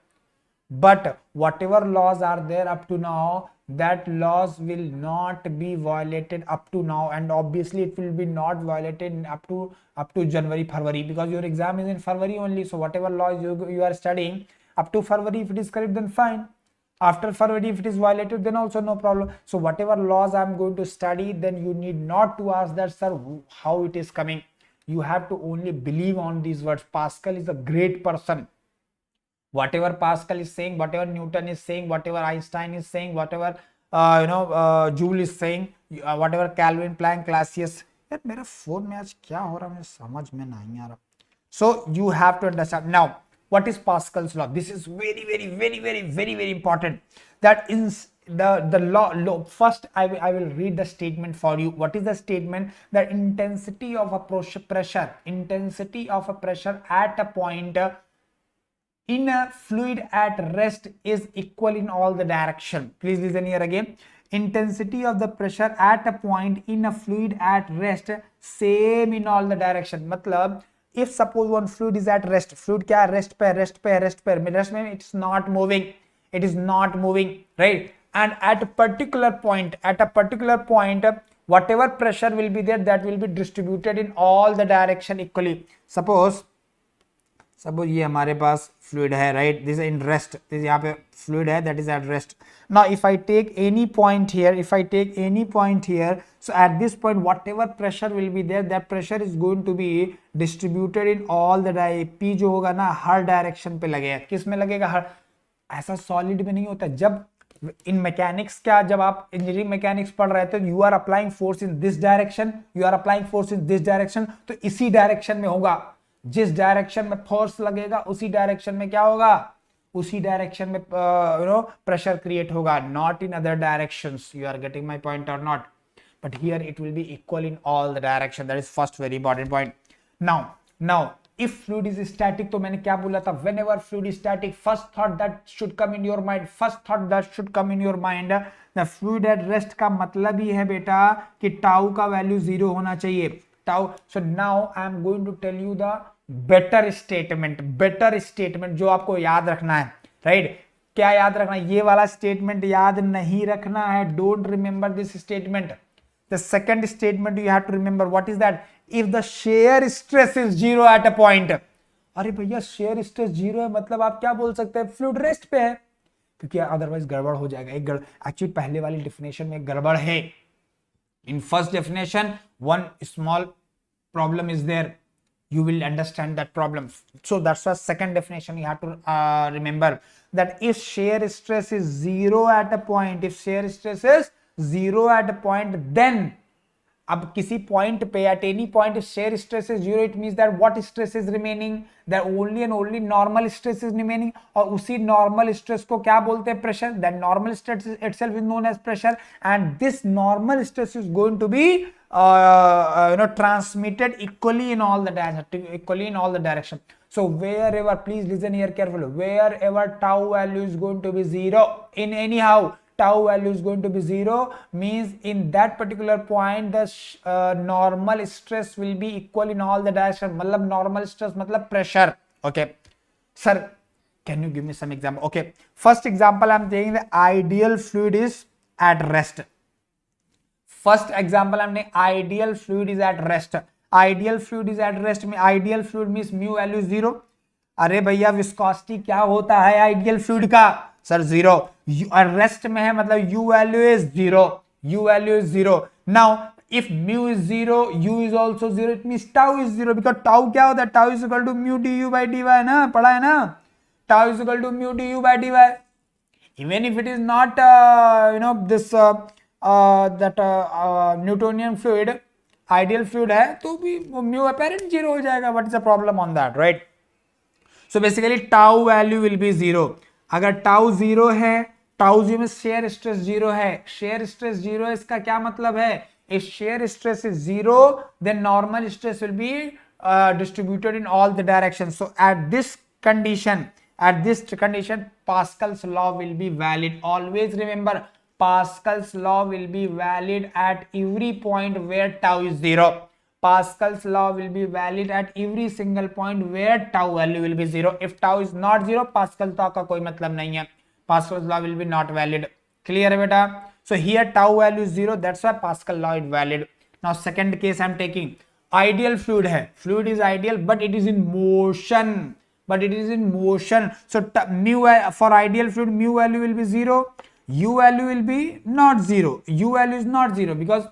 but whatever laws are there up to now, that laws will not be violated up to now, and obviously it will be not violated up to January, February, because your exam is in February only. So whatever laws you are studying up to February, if it is correct, then fine. After February, if it is violated, then also no problem. So whatever laws I am going to study, then you need not to ask that, sir, how it is coming. You have to only believe on these words. Pascal is a great person. Whatever Pascal is saying, whatever Newton is saying, whatever Einstein is saying, whatever Joule is saying, whatever Calvin, Planck, Clausius. यार मेरा phone में आज क्या हो रहा है मुझे समझ में नहीं आ रहा. So you have to understand now what is Pascal's law. This is very important. That in the law first I will read the statement for you. What is the statement? The intensity of a pressure at a point in a fluid at rest is equal in all the direction. Please listen here again. Intensity of the pressure at a point in a fluid at rest same in all the direction. मतलब if suppose one fluid is at rest, fluid क्या rest पे में it's not moving, right? And at a particular point, whatever pressure will be there, that will be distributed in all the direction equally. Suppose ये हमारे पास fluid है, right? This is in rest. this यहाँ पे fluid है, that is at rest. Now if I take any point here, so at this point whatever pressure will be there, that pressure is going to be distributed in all the P जो होगा ना हर direction पे लगेगा. किस में लगेगा? हर. ऐसा solid में नहीं होता. जब in mechanics क्या, जब आप engineering mechanics पढ़ रहे थे, you are applying force in this direction, तो इसी direction में होगा. जिस डायरेक्शन में फोर्स लगेगा उसी डायरेक्शन में क्या होगा, उसी डायरेक्शन में प्रेशर क्रिएट होगा, not in other directions. You are getting my point और not? But here it will be equal in all the direction. That is first very important point. Now if fluid is static, तो मैंने क्या बोला था, whenever fluid is static, first thought that should come in your mind, the fluid at rest का मतलब ही है बेटा कि टाउ का वैल्यू 0 होना चाहिए. Tau. So now I am going to tell you the better statement जो आपको याद रखना है, राइट? क्या याद रखना है? ये वाला स्टेटमेंट याद नहीं रखना है. Don't remember this statement. The second statement you have to remember. What is that? If the shear stress is 0 at a point. अरे भैया शेयर स्ट्रेस 0 है, मतलब आप क्या बोल सकते हैं, फ्लूइड रेस्ट पे है, क्योंकि अदरवाइज गड़बड़ हो जाएगा. एक्चुअली पहले वाली डेफिनेशन में गड़बड़ है. In first definition one small problem is there. You will understand that problem. So that's why second definition you have to remember, that if shear stress is 0 at a point, then अब किसी point पे at any point if shear stress is 0, it means that what stress is remaining, that only and only normal stress is remaining. और उसी normal stress को क्या बोलते हैं? pressure. That normal stress itself is known as pressure, and this normal stress is going to be transmitted equally in all the direction. So wherever, please listen here carefully, wherever tau value is going to be 0, in anyhow tau value is going to be 0, means in that particular point the normal stress will be equal in all the direction. मतलब normal stress मतलब pressure. Okay sir, can you give me some example? Okay, first example I am taking the ideal fluid is at rest. First example हमने ideal fluid is at rest. Ideal fluid is at rest में ideal fluid means mu value 0. अरे भैया viscosity क्या होता है ideal fluid का? Sir 0. Rest में है मतलब U value is 0. Now if mu is 0, U is also 0, it means tau is 0, because tau क्या होता है? Tau is equal to mu D U by D Y ना, पढ़ा है ना? Tau is equal to mu D U by D Y. Even if it is not this that Newtonian fluid, ideal fluid है तो भी mu apparent 0 हो जाएगा. What is the problem on that, right? So basically tau value will be 0. अगर tau 0 है, tau 0 में shear stress 0 है, shear stress 0 है, इसका क्या मतलब है? If shear stress is 0, then normal stress will be distributed in all the directions. So at this condition, Pascal's law will be valid. Always remember, Pascal's law will be valid at every point where tau is 0. Pascal's law will be valid at every single point where tau value will be 0. If tau is not 0, Pascal's law का कोई मतलब नहीं है. Pascal's law will be not valid. Clear है बेटा? So here tau value is 0. That's why Pascal law is valid. Now second case I am taking. Ideal fluid है. Fluid is ideal, but it is in motion. So mu for ideal fluid, mu value will be 0. U value will be not 0. U value is not 0 because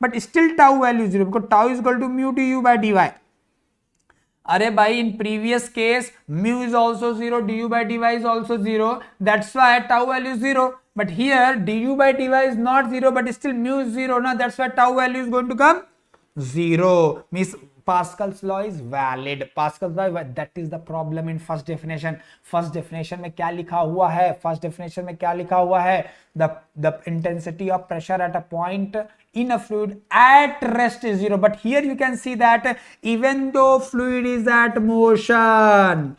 but still tau value is 0 because tau is equal to mu du by dy. Arey bhai, in previous case mu is also 0, du by dy is also 0. That's why tau value is 0. But here du by dy is not 0, but still mu is 0. Now that's why tau value is going to come 0. Means Pascal's law is valid. Pascal's law, that is the problem in first definition. First definition में क्या लिखा हुआ है? First definition में क्या लिखा हुआ है? The intensity of pressure at a point in a fluid at rest is 0. But here you can see that even though fluid is at motion,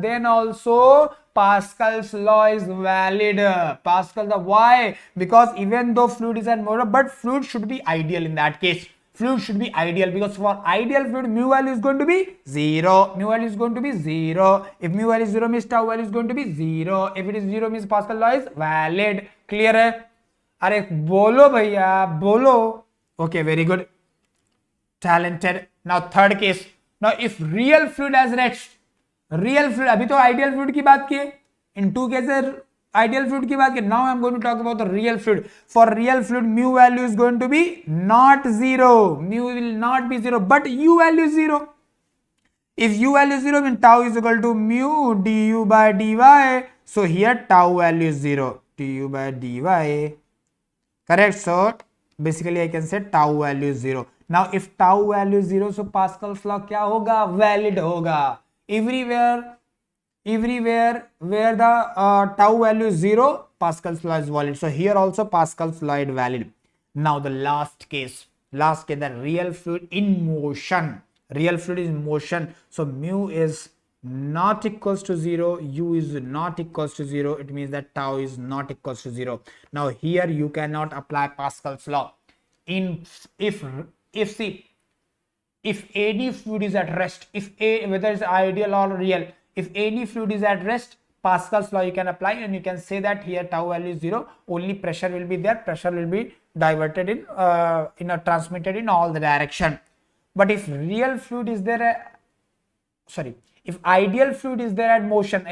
then also Pascal's law is valid. Pascal's law, why? Because even though fluid is at motion, but fluid should be ideal in that case. Fluid should be ideal because for ideal fluid, mu value is going to be 0. Mu value is going to be 0. If mu value is 0 means tau value is going to be 0. If it is 0 means Pascal law is valid. Clear है? अरे बोलो भैया, बोलो. Okay, very good. Talented. Now third case. Now if real fluid has rest, real fluid, अभी तो ideal fluid की बात की है. In two cases ideal fluid की बात की. Now I am going to talk about the real fluid. For real fluid, mu value is going to be not 0. Mu will not be 0, but u value is 0. If u value is 0, then tau is equal to mu du by dy. So here tau value is 0. Du by dy. Correct? So basically I can say tau value is 0. Now if tau value is 0, so Pascal's law क्या होगा? Valid होगा. Everywhere where the tau value is 0, Pascal's law is valid. So here also Pascal's law is valid. Now the last case, the real fluid in motion. Real fluid is in motion. So mu is not equals to 0, u is not equals to 0. It means that tau is not equals to 0. Now here you cannot apply Pascal's law. If any fluid is at rest, whether it's ideal or real, if any fluid is at rest, Pascal's law you can apply and you can say that here tau value is 0, only pressure will be there, pressure will be diverted transmitted in all the direction. But if real fluid is there, if ideal fluid is there at motion,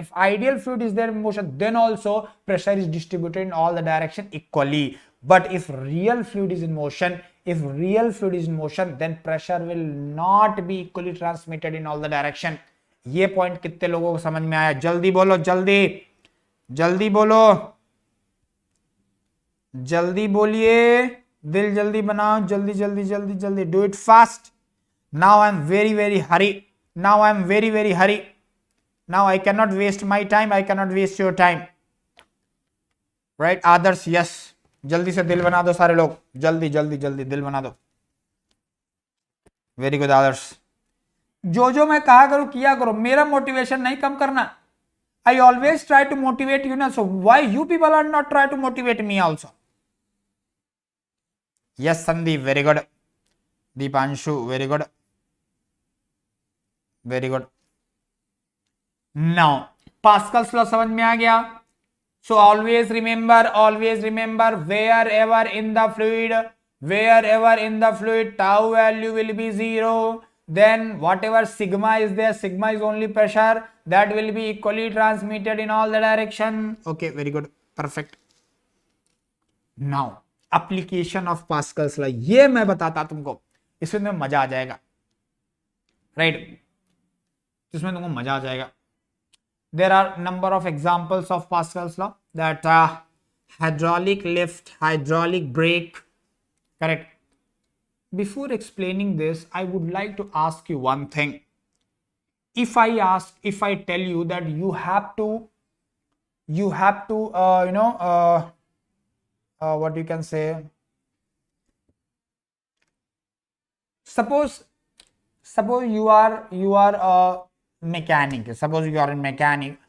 then also pressure is distributed in all the direction equally. But if real fluid is in motion, then pressure will not be equally transmitted in all the direction. ये point कितने लोगों को समझ में आया? जल्दी बोलो, जल्दी बोलिए, दिल जल्दी बनाओ, जल्दी. Do it fast. Now I am very hurry. Now I cannot waste my time. I cannot waste your time. Right? Others, yes. जल्दी से दिल बना दो सारे लोग. जल्दी दिल बना दो. Very good, others. जो मैं कहा करूं किया करो, मेरा मोटिवेशन नहीं कम करना. I always try to motivate you ना. So why you people are not try to motivate me also? Yes, Sandeep, very good. Deepanshu, very good. Now Pascal's law समझ में आ गया. So always remember, wherever in the fluid tau value will be 0. Then whatever sigma is there, sigma is only pressure, that will be equally transmitted in all the direction. Okay, very good, perfect. Now application of Pascal's law, ये मैं बताता तुमको, इसमें मजा आ जाएगा. Right? इसमें तुमको मजा आ जाएगा. There are number of examples of Pascal's law, that hydraulic lift, hydraulic brake. Correct. Before explaining this, I would like to ask you one thing. If I tell you that you have to what you can say, suppose you are a mechanic. Suppose you are a mechanic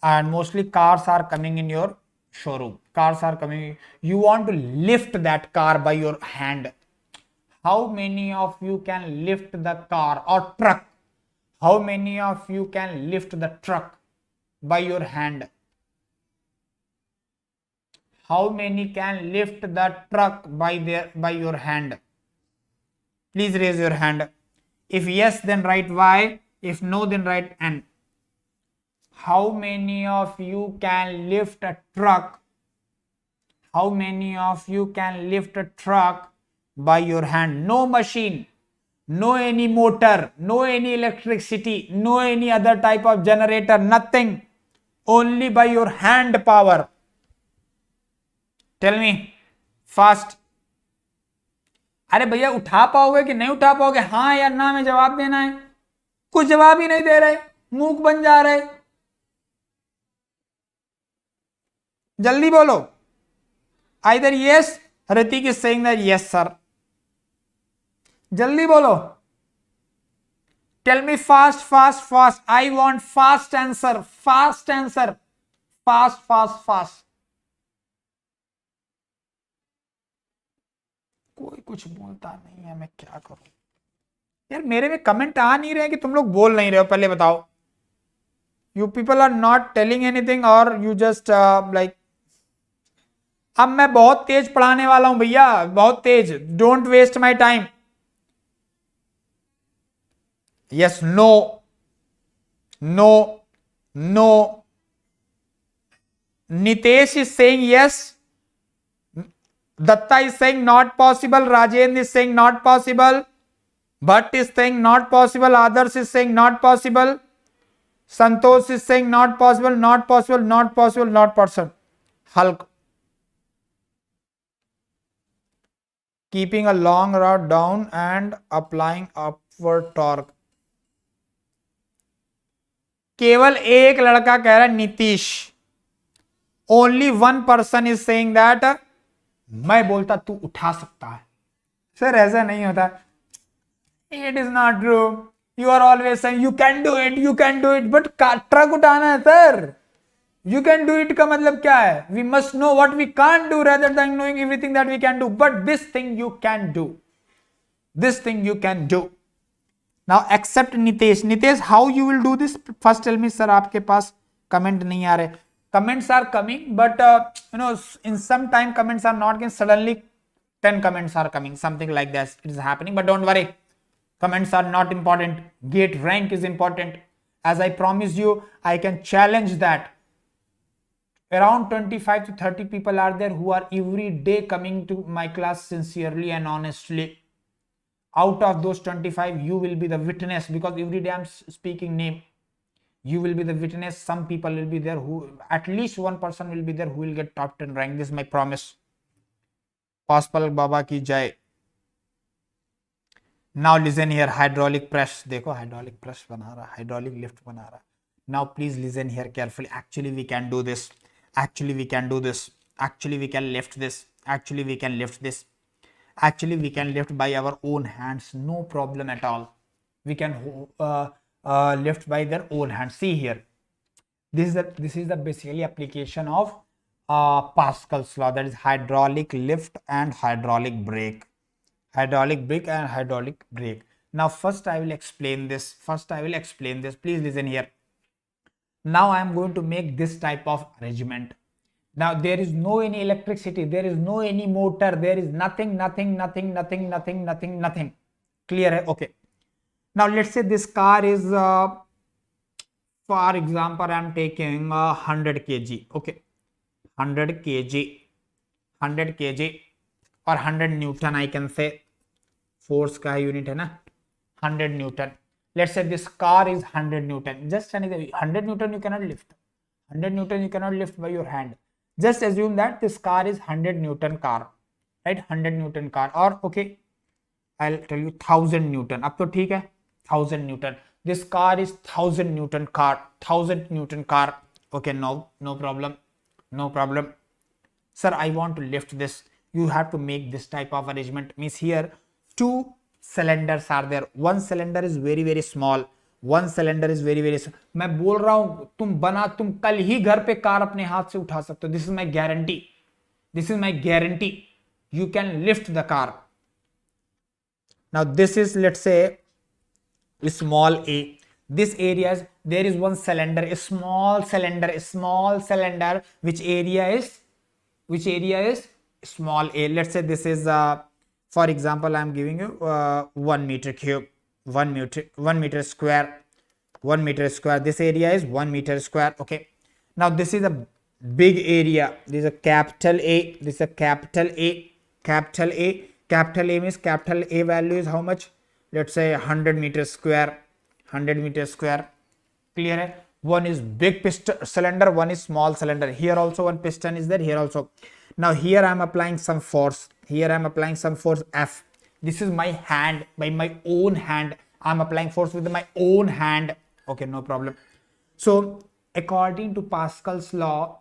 and mostly cars are coming in your showroom. You want to lift that car by your hand. how many of you can lift the car or truck? How many of you can lift the truck by your hand? How many can lift the truck by your hand? Please raise your hand. If yes, then write Y. If no, then write N. How many of you can lift a truck? How many of you can lift a truck by your hand? No machine, no any motor, no any electricity, no any other type of generator, nothing. Only by your hand power. Tell me fast. अरे भैया उठा पाओगे कि नहीं उठा पाओगे? हाँ या ना में जवाब देना है. कुछ जवाब ही नहीं दे रहे, मूक बन जा रहे. जल्दी बोलो. Either yes, Ritik is saying that yes sir. जल्दी बोलो. Tell me fast, fast, fast. I want fast answer. Fast answer. Fast, fast, fast. कोई कुछ बोलता नहीं है, मैं क्या करूं यार? मेरे में कमेंट आ नहीं रहे कि तुम लोग बोल नहीं रहे हो? पहले बताओ. You people are not telling anything और यू जस्ट लाइक. अब मैं बहुत तेज पढ़ाने वाला हूं भैया, बहुत तेज. Don't waste my time. Yes, no, no, no. Nitesh is saying yes. Datta is saying not possible. Rajendra is saying not possible. Bhatt is saying not possible. Others is saying not possible. Santosh is saying not possible, not possible, not possible, not possible. Hulk. Keeping a long rod down and applying upward torque. केवल एक लड़का कह रहा है Nitish. Only one person is saying that. मैं बोलता तू उठा सकता है. सर ऐसा नहीं होता. It is not true. You are always saying you can do it, you can do it. But truck उठाना है sir. You can do it का मतलब क्या है? We must know what we can't do rather than knowing everything that we can do. But this thing you can do. This thing you can do. Now accept Nitesh. Nitesh, how you will do this? First tell me sir, आपके पास comment नहीं आ रहे. Comments are coming, but in some time comments are not getting. Suddenly 10 comments are coming, something like that. It is happening, but don't worry. Comments are not important. GATE rank is important. As I promised you, I can challenge that. Around 25 to 30 people are there who are every day coming to my class sincerely and honestly. Out of those 25, you will be the witness, because every day I'm speaking name. You will be the witness. Some people will be there who, at least one person will be there who will get top 10 rank. This is my promise. Pascal Baba ki jai. Now listen here. Hydraulic press. देखो hydraulic press बना रहा, hydraulic lift बना रहा. Now please listen here carefully. Actually we can do this. Actually we can do this. Actually we can lift this. Actually we can lift this. Actually we can lift by our own hands. No problem at all. We can lift by their own hands. See here, this is the basically application of Pascal's law, that is hydraulic lift and hydraulic brake. Hydraulic brake and hydraulic brake. Now first I will explain this. Please listen here. Now I am going to make this type of arrangement. Now there is no any electricity, there is no any motor, there is nothing. Clear hai? Okay. Now let's say this car is, for example, I am taking 100 kg. Okay, 100 kg or 100 Newton. I can say force का unit है ना, 100 Newton. Let's say this car is 100 Newton. Just 100 Newton you cannot lift. 100 Newton you cannot lift by your hand. Just assume that this car is 100 Newton car, right? 100 Newton car, or okay, I'll tell you 1000 Newton. अब तो ठीक है. 1000 Newton. This car is 1000 Newton car. 1000 Newton car. Okay, no problem. Sir, I want to lift this. You have to make this type of arrangement. Means here 2 cylinders are there. One cylinder is very small. One cylinder is very small. मैं बोल रहा हूं तुम कल ही घर पे car अपने हाथ से उठा सकते हो. This is my guarantee. You can lift the car. Now this is, let's say, small a. This area is, there is one cylinder, a small cylinder, which area is small a. Let's say this is for example I am giving you 1 meter cube, 1 meter square, 1 meter square. This area is 1 meter square. Okay, now this is a big area, this is a capital A, this is a capital A. Capital A means capital A value is how much? Let's say 100 meters square. 100 meters square. Clear hai? One is big piston cylinder, one is small cylinder. Here also one piston is there, here also. Now here I am applying some force. Here I am applying some force F. This is my hand, by my own hand. I am applying force with my own hand. Okay, no problem. So according to Pascal's law,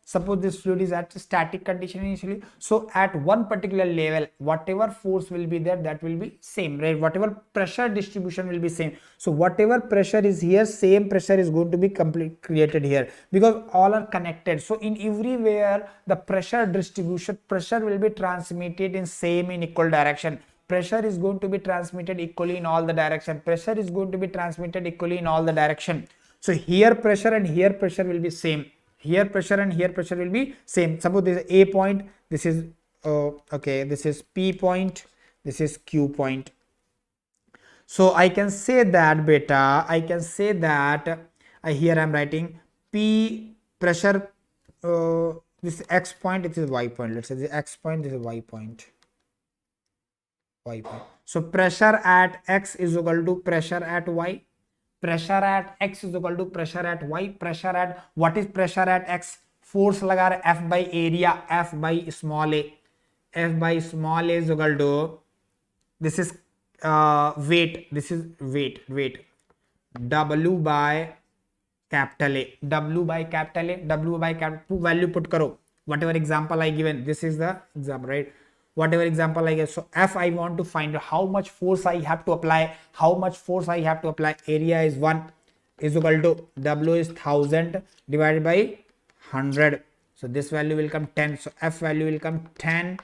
suppose this fluid is at static condition initially. So at one particular level, whatever force will be there, that will be same, right? Whatever pressure distribution will be same. So whatever pressure is here, same pressure is going to be created here, because all are connected. So in everywhere, the pressure distribution, pressure will be transmitted in same, in equal direction. Pressure is going to be transmitted equally in all the direction. Pressure is going to be transmitted equally in all the direction. So here pressure and here pressure will be same. Here pressure and here pressure will be same. Suppose this is A point, this is okay, this is P point, this is Q point. So I can say that beta, I can say that here I am writing P pressure, this X point, it is Y point. Let's say this X point, this is Y point. Y point. So pressure at X is equal to pressure at Y. Pressure at X is equal to pressure at Y. Pressure at, what is pressure at X? Force लगा रहे F by area, F by small a. F by small a is equal to, this is weight, this is weight. W by capital A. W by capital A. W by capital, value put karo. Whatever example I given, this is the example, right? Whatever example I get. So F, I want to find how much force I have to apply. How much force I have to apply? Area is 1 is equal to W is 1000 divided by 100. So this value will come 10. So F value will come 10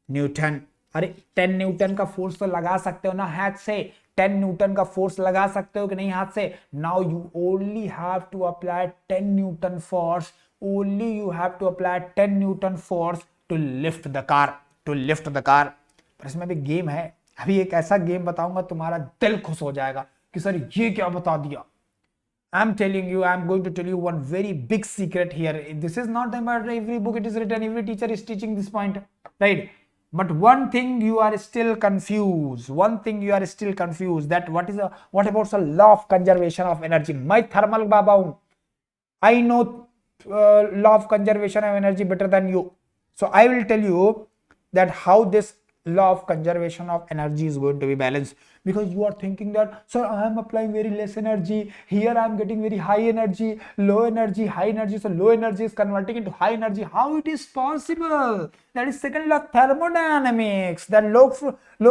Newton. अरे 10 Newton का force तो लगा सकते हो ना हाथ से. 10 Newton का फोर्स लगा सकते हो कि नहीं हाथ से? Now you only have to apply 10 Newton force. Only you have to apply 10 Newton force to lift the car. To lift the car. पर इसमें भी गेम है. अभी एक ऐसा गेम बताऊंगा तुम्हारा दिल खुश हो जाएगा कि सर ये क्या बता दिया. I'm telling you, I'm going to tell you one very big secret here. This is not about every book it is written, every teacher is teaching this point, right? But one thing you are still confused. One thing you are still confused, that what about the law of conservation of energy? My thermal baba hu. I know law of conservation of energy better than you. So I will tell you that how this law of conservation of energy is going to be balanced, because you are thinking that sir I am applying very less energy, here I am getting very high energy, low energy, high energy, so low energy is converting into high energy. How it is possible? That is second law of thermodynamics, that low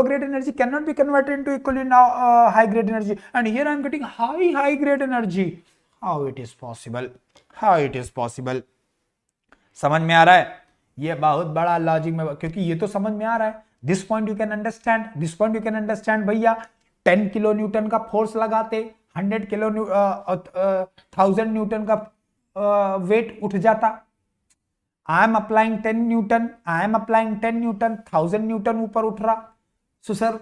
grade energy cannot be converted into equally now high grade energy, and here I am getting high grade energy. How it is possible? How it is possible? समझ में आ रहा है? ये बहुत बड़ा logic में, क्योंकि ये तो समझ में आ रहा है. This point you can understand, this point you can understand. भैया 10 किलो न्यूटन का फोर्स लगाते 1000 न्यूटन का वेट उठ जाता. I am applying 10 newton, I am applying 10 newton, 1000 newton ऊपर उठ रहा. So sir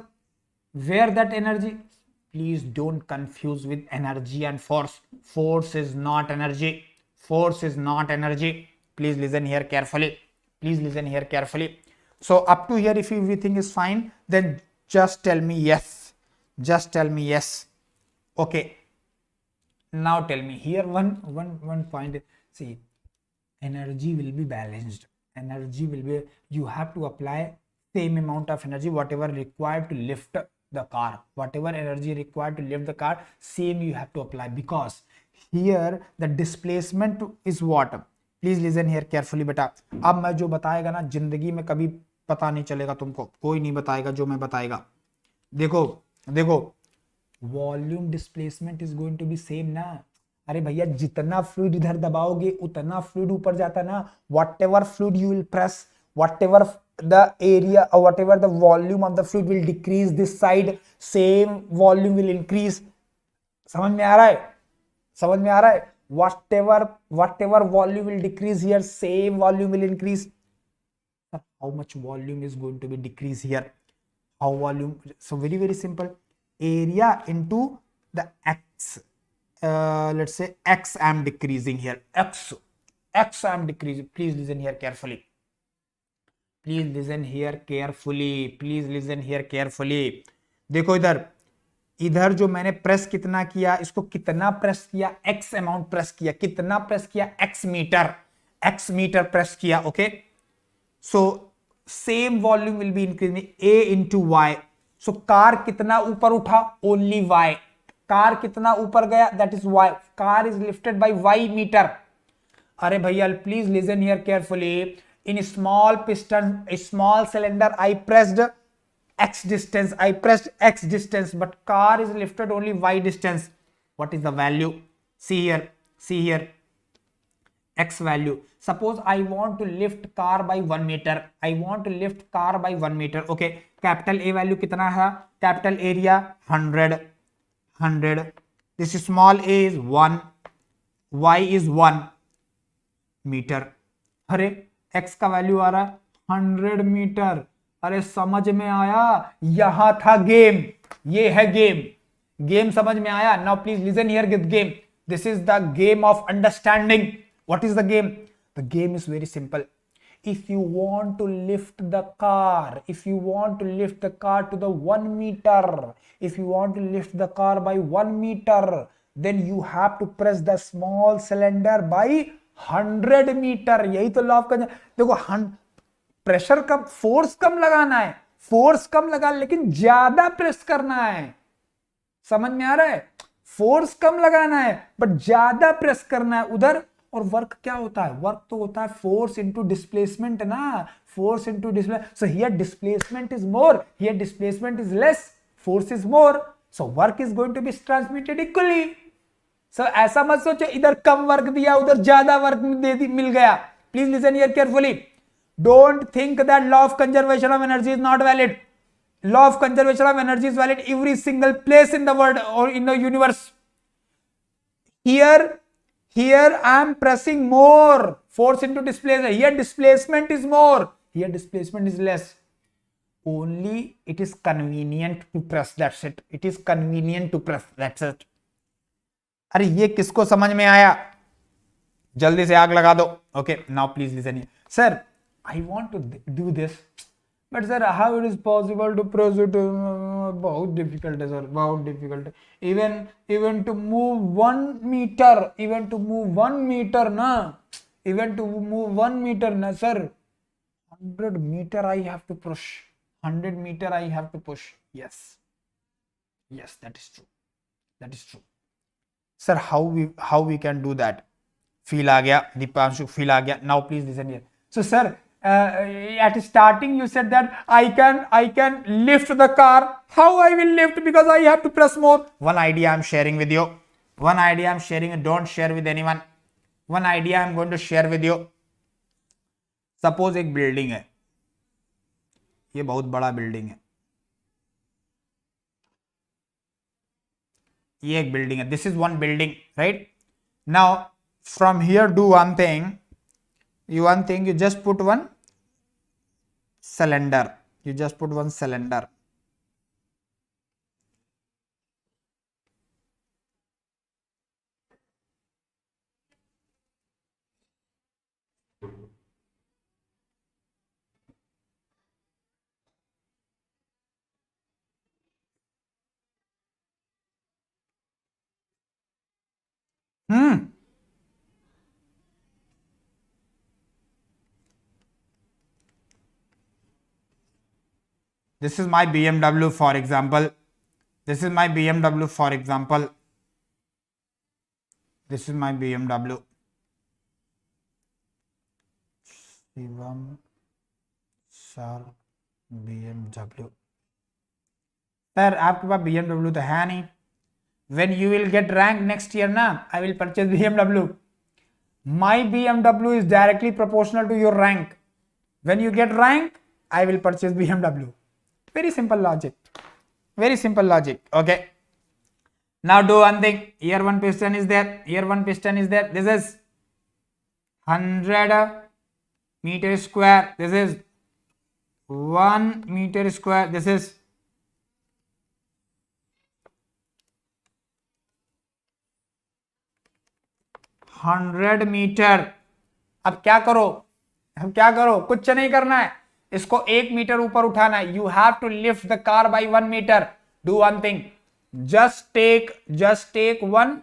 where that energy? Please don't confuse with energy and force. Force is not energy. Force is not energy. Please listen here carefully. Please listen here carefully. So up to here, if everything is fine, then just tell me yes. Just tell me yes. Okay. Now tell me here one point. See, energy will be balanced. Energy will be, you have to apply same amount of energy, whatever required to lift the car. Whatever energy required to lift the car, same you have to apply, because here the displacement is what? Please listen here carefully बेटा. अब मैं जो बताएगा ना, जिंदगी में कभी पता नहीं चलेगा तुमको, कोई नहीं बताएगा जो मैं बताएगा. देखो volume displacement is going to be same ना. अरे भैया जितना फ्लूइड इधर दबाओगे उतना फ्लूइड ऊपर जाता ना. Whatever fluid you will press, whatever the area or whatever the volume of the fluid will decrease this side, same volume will increase. समझ में आ रहा है? समझ में आ रहा है? Whatever volume will decrease here, same volume will increase. How much volume is going to be decreased here? How volume? So very simple. Area into the x. Let's say x I am decreasing here. X I am decreasing. Please listen here carefully. Please listen here carefully. Please listen here carefully. देखो इधर जो मैंने press कितना किया, इसको कितना press किया, x amount press किया, कितना प्रेस किया, x मीटर प्रेस किया. Okay, so same volume will be increasing a into Y. So car कितना ऊपर उठा, ओनली y. कार कितना ऊपर गया, that is y. Car is lifted by y meter. अरे भैया please listen here carefully. In small piston, small cylinder, I pressed x distance, but car is lifted only y distance. What is the value? See here, x value. Suppose I want to lift car by 1 meter. Okay, capital A value कितना है? Capital area 100. This small a is 1, y is 1 meter. अरे x का value आ रहा है 100 metre. अरे समझ में आया? यहां था गेम, ये है गेम समझ में आया? Now please listen here with game. This is the game of understanding. What is the game? The game is very simple. If you want to lift the car, to the 1 meter, if you want to lift the car by 1 meter, then you have to press the small cylinder by 100 meter. यही तो law का. देखो pressure कम, force कम लगाना है, force कम लगा लेकिन ज्यादा press करना है. समझ में आ रहा है? फोर्स कम लगाना है बट ज्यादा प्रेस करना है उधर. और वर्क क्या होता है? वर्क तो होता है फोर्स इनटू डिस्प्लेसमेंट ना, force into displacement. So here displacement is more, here displacement is less, force is more, so work is going to be transmitted equally. सो ऐसा मत सोचो इधर कम वर्क दिया उधर ज्यादा वर्क मिल गया. Please listen here carefully. Don't think that law of conservation of energy is not valid. Law of conservation of energy is valid every single place in the world or in the universe. Here I am pressing more force into displacement. Here displacement is more. Here displacement is less. Only it is convenient to press. That's it. It is convenient to press. That's it. अरे ये किसको समझ में आया? जल्दी से आग लगा दो. Okay, now please listen here. Sir, I want to do this, but sir, how it is possible to press it? बहुत difficult है sir, बहुत difficult है. Even to move 1 meter, even to move 1 meter na sir, 100 meter I have to push. 100 meter I have to push. Yes, that is true. Sir, how we can do that? Feel आ गया, Deepanshu feel आ गया. Now please listen here. So sir, at starting you said that I can lift the car. How I will lift? Because I have to press more. One idea I am sharing with you. Don't share with anyone. One idea I am going to share with you. Suppose एक building है, ये बहुत बड़ा building है, ये एक building है. This is one building, right? Now from here do one thing. You just put one cylinder. This is my BMW for example. This is my BMW. Shivam sir BMW. Sir, आपके पास BMW तो है नहीं. When you will get rank next year na, I will purchase BMW. My BMW is directly proportional to your rank. When you get rank, I will purchase BMW. Very simple logic. Very simple logic. Okay. Now do one thing. Here one piston is there. Here one piston is there. This is 100 meter square. This is 1 meter square. This is 100 meter. अब क्या करो, कुछ नहीं करना है, इसको 1 metre ऊपर उठाना है. You have to lift the car by 1 meter. Do one thing, just take one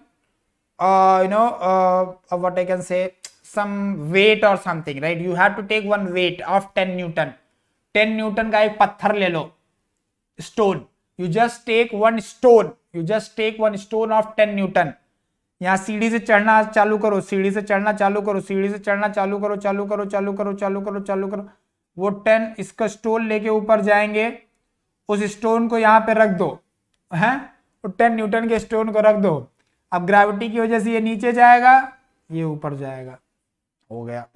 what I can say, some weight or something, right? You have to take one weight of 10 Newton. 10 Newton का एक पत्थर ले लो, stone. You just take one stone of 10 Newton. यहाँ सीढ़ी से चढ़ना चालू करो, वो 10 इसका स्टोन लेके ऊपर जाएंगे, उस स्टोन को यहाँ पे रख दो, हैं, 10 न्यूटन के स्टोन को रख दो. अब ग्रेविटी की वजह से ये नीचे जाएगा, ये ऊपर जाएगा, हो गया.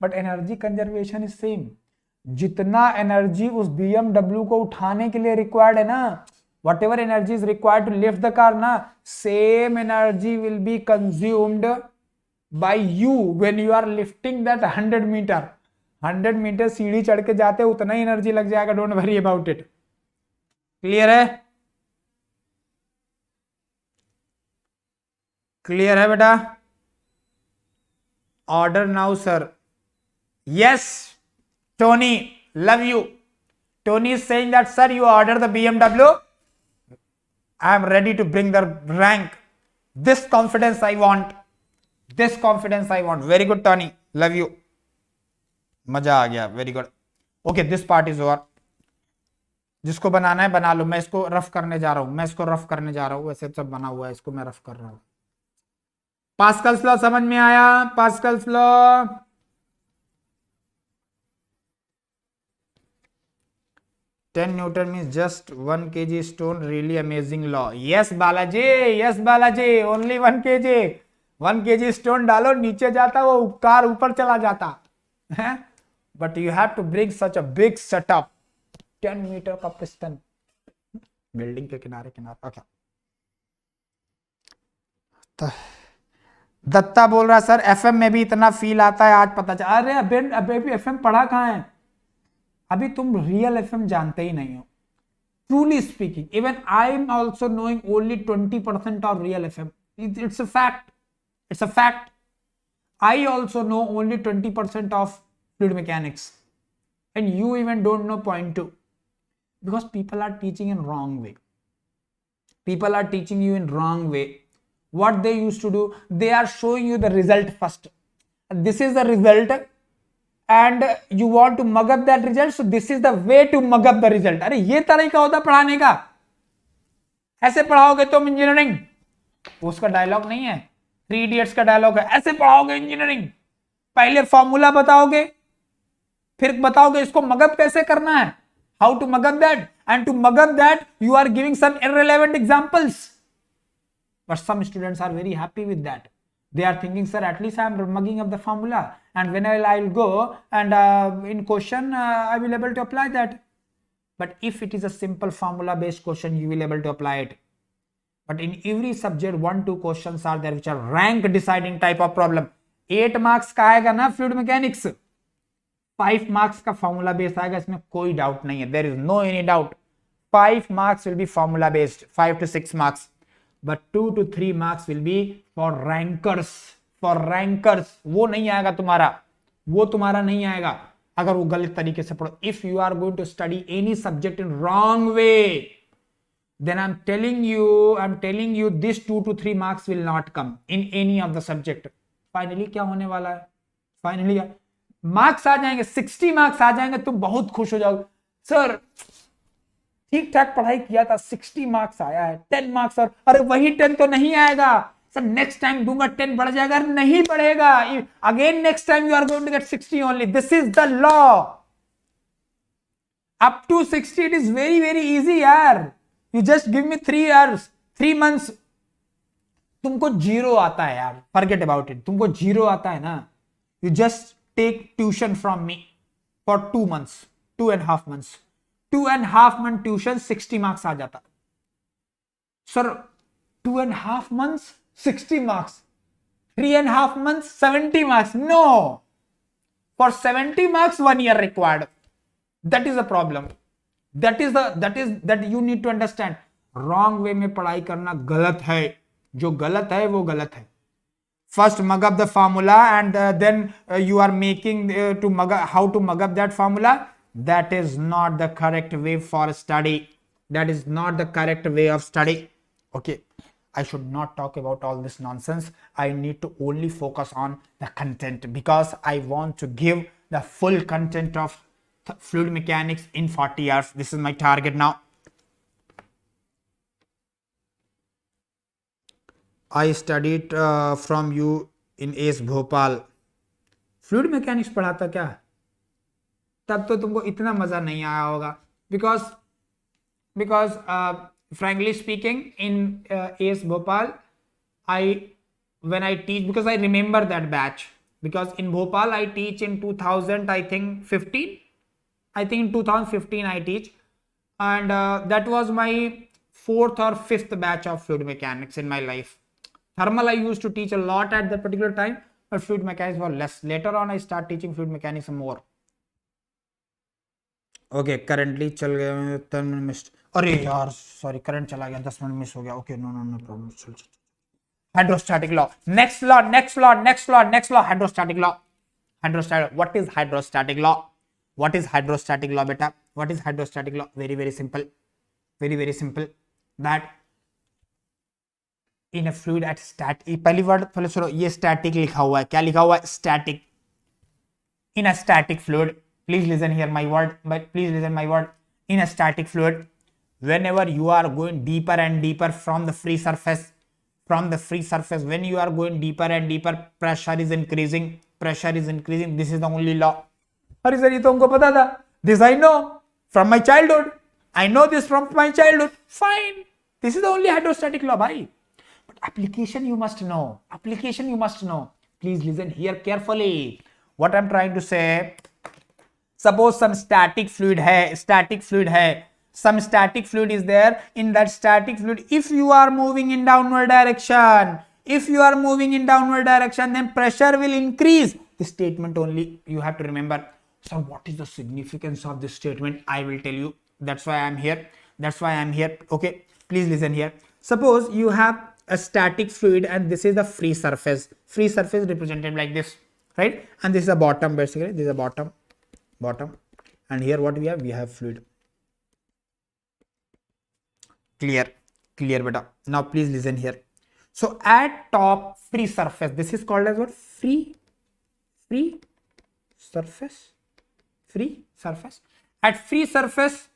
But energy conservation is same. जितना एनर्जी उस BMW को उठाने के लिए रिक्वायर्ड है ना, whatever energy is required to lift the car na, same energy will be consumed by you when you are lifting that 100 meter. 100 meter सीढ़ी चढ़ के जाते उतना ही एनर्जी लग जाएगा. Don't worry about it. Clear है? क्लियर है बेटा? Order now sir. Yes Tony, love you. Tony is saying that sir, you order the BMW. I am ready to bring the rank. This confidence I want. Very good Tony, love you. मजा आ गया. Very good. Okay, this part is over. जिसको बनाना है बना लो. मैं इसको rough करने जा रहा हूँ. वैसे सब बना हुआ है, इसको मैं रफ कर रहा हूँ. पास्कल्स लॉ समझ में आया? Pascal's law 10 Newton means just 1 kg stone. Really amazing law. Yes Balaji, only 1 kg. 1 kg stone डालो, नीचे जाता, वो कार ऊपर चला जाता है. But you have to bring such a big setup. 10 metre का पिस्टन बिल्डिंग के किनारे. Okay. दत्ता बोल रहा सर FM में भी इतना फील आता है, आज पता चला. अरे अभी FM पढ़ा कहाँ है? अभी तुम रियल एफएम जानते ही नहीं हो. Truly speaking, even I am also knowing only 20% of real FM. It's a fact. I also know only 20% of fluid mechanics, and you even don't know 0.2, because people are teaching in wrong way. People are teaching you in wrong way. What they used to do, they are showing you the result first. This is the result, and you want to mug up that result, so this is the way to mug up the result. अरे ये तरीका होता पढ़ाने का. ऐसे पढ़ाओगे तुम engineering? उसका dialogue नहीं है, 3 इडियट्स का डायलॉग है. ऐसे पढ़ाओगे इंजीनियरिंग? पहले फॉर्मूला बताओगे, फिर बताओगे इसको मगअप कैसे करना है, how to mug up that, and to mug up that you are giving some irrelevant examples. But some students are very happy with that. They are thinking, sir, at least I am mugging up the formula, and whenever I will go and in question I will able to apply that. But if it is a simple formula based question, you will able to apply it. But in every subject 1-2 questions are there which are rank deciding type of problem. 8 marks का आएगा ना fluid mechanics, 5 marks का formula based आएगा, इसमें कोई doubt नहीं है. There is no any doubt. 5 marks will be formula based, 5 to 6 marks. But 2 to 3 marks will be for rankers. वो नहीं आएगा तुम्हारा नहीं आएगा अगर वो गलत तरीके से पढ़ो. If you are going to study any subject in wrong way, then I'm telling you this 2 to 3 marks will not come in any of the subject. Finally क्या होने वाला है? Finally मार्क्स आ जाएंगे, 60 मार्क्स आ जाएंगे, तुम बहुत खुश हो जाओगे. सर ठीक ठाक पढ़ाई किया था, 60 मार्क्स आया है, 10 मार्क्स, और अरे वही 10 तो नहीं आएगा सर, नेक्स्ट टाइम दूंगा 10 बढ़ जाएगा. नहीं बढ़ेगा, again next time you are going to get 60 only. This is the law. Up to 60 it is very very easy यार. You just give me 3 years, 3 months. तुमको 0 आता है यार, फॉरगेट अबाउट इट. तुमको 0 आता है ना, you just take tuition from me for 2 months. 2.5 months. 2.5 month tuition 60 marks आ जाता. Sir, 2.5 months 60 marks. 3.5 months 70 marks. No. For 70 marks 1 year required. That is the problem. That you need to understand. Wrong way में पढ़ाई करना गलत है. जो गलत है वो गलत है. First mug up the formula and then you are making how to mug up that formula. That is not the correct way for study. That is not the correct way of study. Okay, I should not talk about all this nonsense. I need to only focus on the content because I want to give the full content of fluid mechanics in 40 hours. This is my target now. I studied from you in ACE Bhopal. Fluid mechanics पढ़ाता क्या? तब तो तुमको इतना मजा नहीं आया होगा because frankly speaking in ACE Bhopal when I teach, because I remember that batch, because in Bhopal I teach in 2000 I think 15. I think in 2015 I teach, and that was my 4th or 5th batch of fluid mechanics in my life. Thermal I used to teach a lot at that particular time, but fluid mechanics was less. Later on I start teaching fluid mechanics more. Okay, currently चल गया 10 minutes missed. अरे यार sorry, current चला गया, 10 minutes miss हो गया. Okay, no problem. चल. Hydrostatic law. Next law. Hydrostatic law. What is hydrostatic law? What is hydrostatic law, beta? What is hydrostatic law? Very simple. Very simple. That in a fluid at static, पहली word पहले सुनो, ये static लिखा हुआ है. क्या लिखा हुआ है? Static. In a static fluid, please listen here my word, but please listen my word. In a static fluid, whenever you are going deeper and deeper from the free surface, when you are going deeper and deeper, pressure is increasing. This is the only law. अरे sir ये तो हमको पता था. This I know from my childhood. I know this from my childhood. Fine. This is the only hydrostatic law, bhai. But application you must know. Please listen here carefully. What I'm trying to say. Suppose some static fluid hai. Some static fluid is there. In that static fluid, if you are moving in downward direction, then pressure will increase. This statement only you have to remember. So what is the significance of this statement? I will tell you. That's why I am here. Okay, please listen here. Suppose you have a static fluid and this is the free surface. Free surface represented like this, right? And this is the bottom basically. This is the bottom. And here what we have? We have fluid. Clear beta. Now please listen here. So at top free surface, this is called as what? Free surface. At free surface,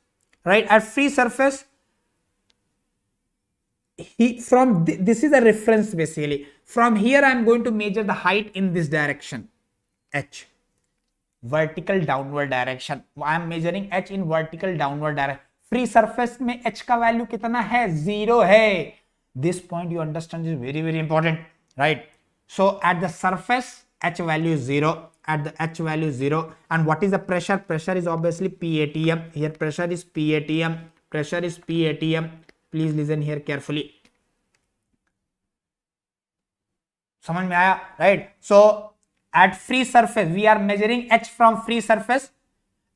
right? At free surface, this is a reference basically. From here I am going to measure the height in this direction, h. Vertical downward direction. I am measuring h in vertical downward direction. Free surface में h का value कितना है? 0 है. This point you understand is very important, right? So at the surface h value is 0. And what is the pressure? Pressure is obviously PATM. Here pressure is PATM. Please listen here carefully. समझ में आया, right? So at free surface we are measuring h from free surface,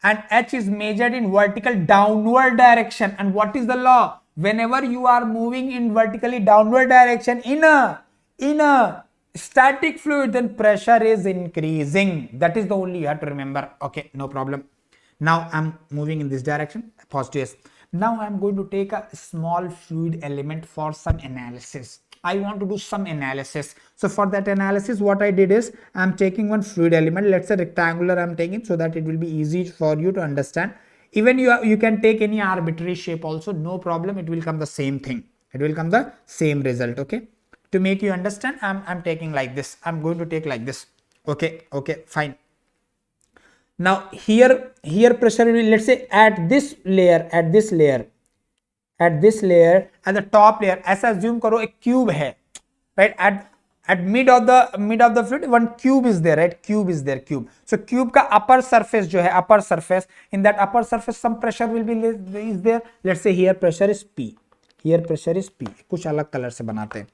and h is measured in vertical downward direction. And what is the law? Whenever you are moving in vertically downward direction in a static fluid, then pressure is increasing. That is the only you have to remember. Okay, no problem. Now I'm moving in this direction, positive. Now I'm going to take a small fluid element for some analysis. I want to do some analysis. So for that analysis, what I did is I'm taking one fluid element. Let's say rectangular I'm taking, so that it will be easy for you to understand. Even you can take any arbitrary shape also, no problem. It will come the same thing. It will come the same result. Okay. To make you understand, I'm taking like this. I'm going to take like this. Okay, fine. Now here pressure will, let's say at this layer, at the top layer, ऐसा assume करो एक cube है, right? at mid of the fluid one cube is there, right? Cube is there, cube. So cube ka upper surface jo hai, upper surface, in that upper surface some pressure will be is there. Let's say here pressure is P, here pressure is P. कुछ अलग colour से बनाते हैं,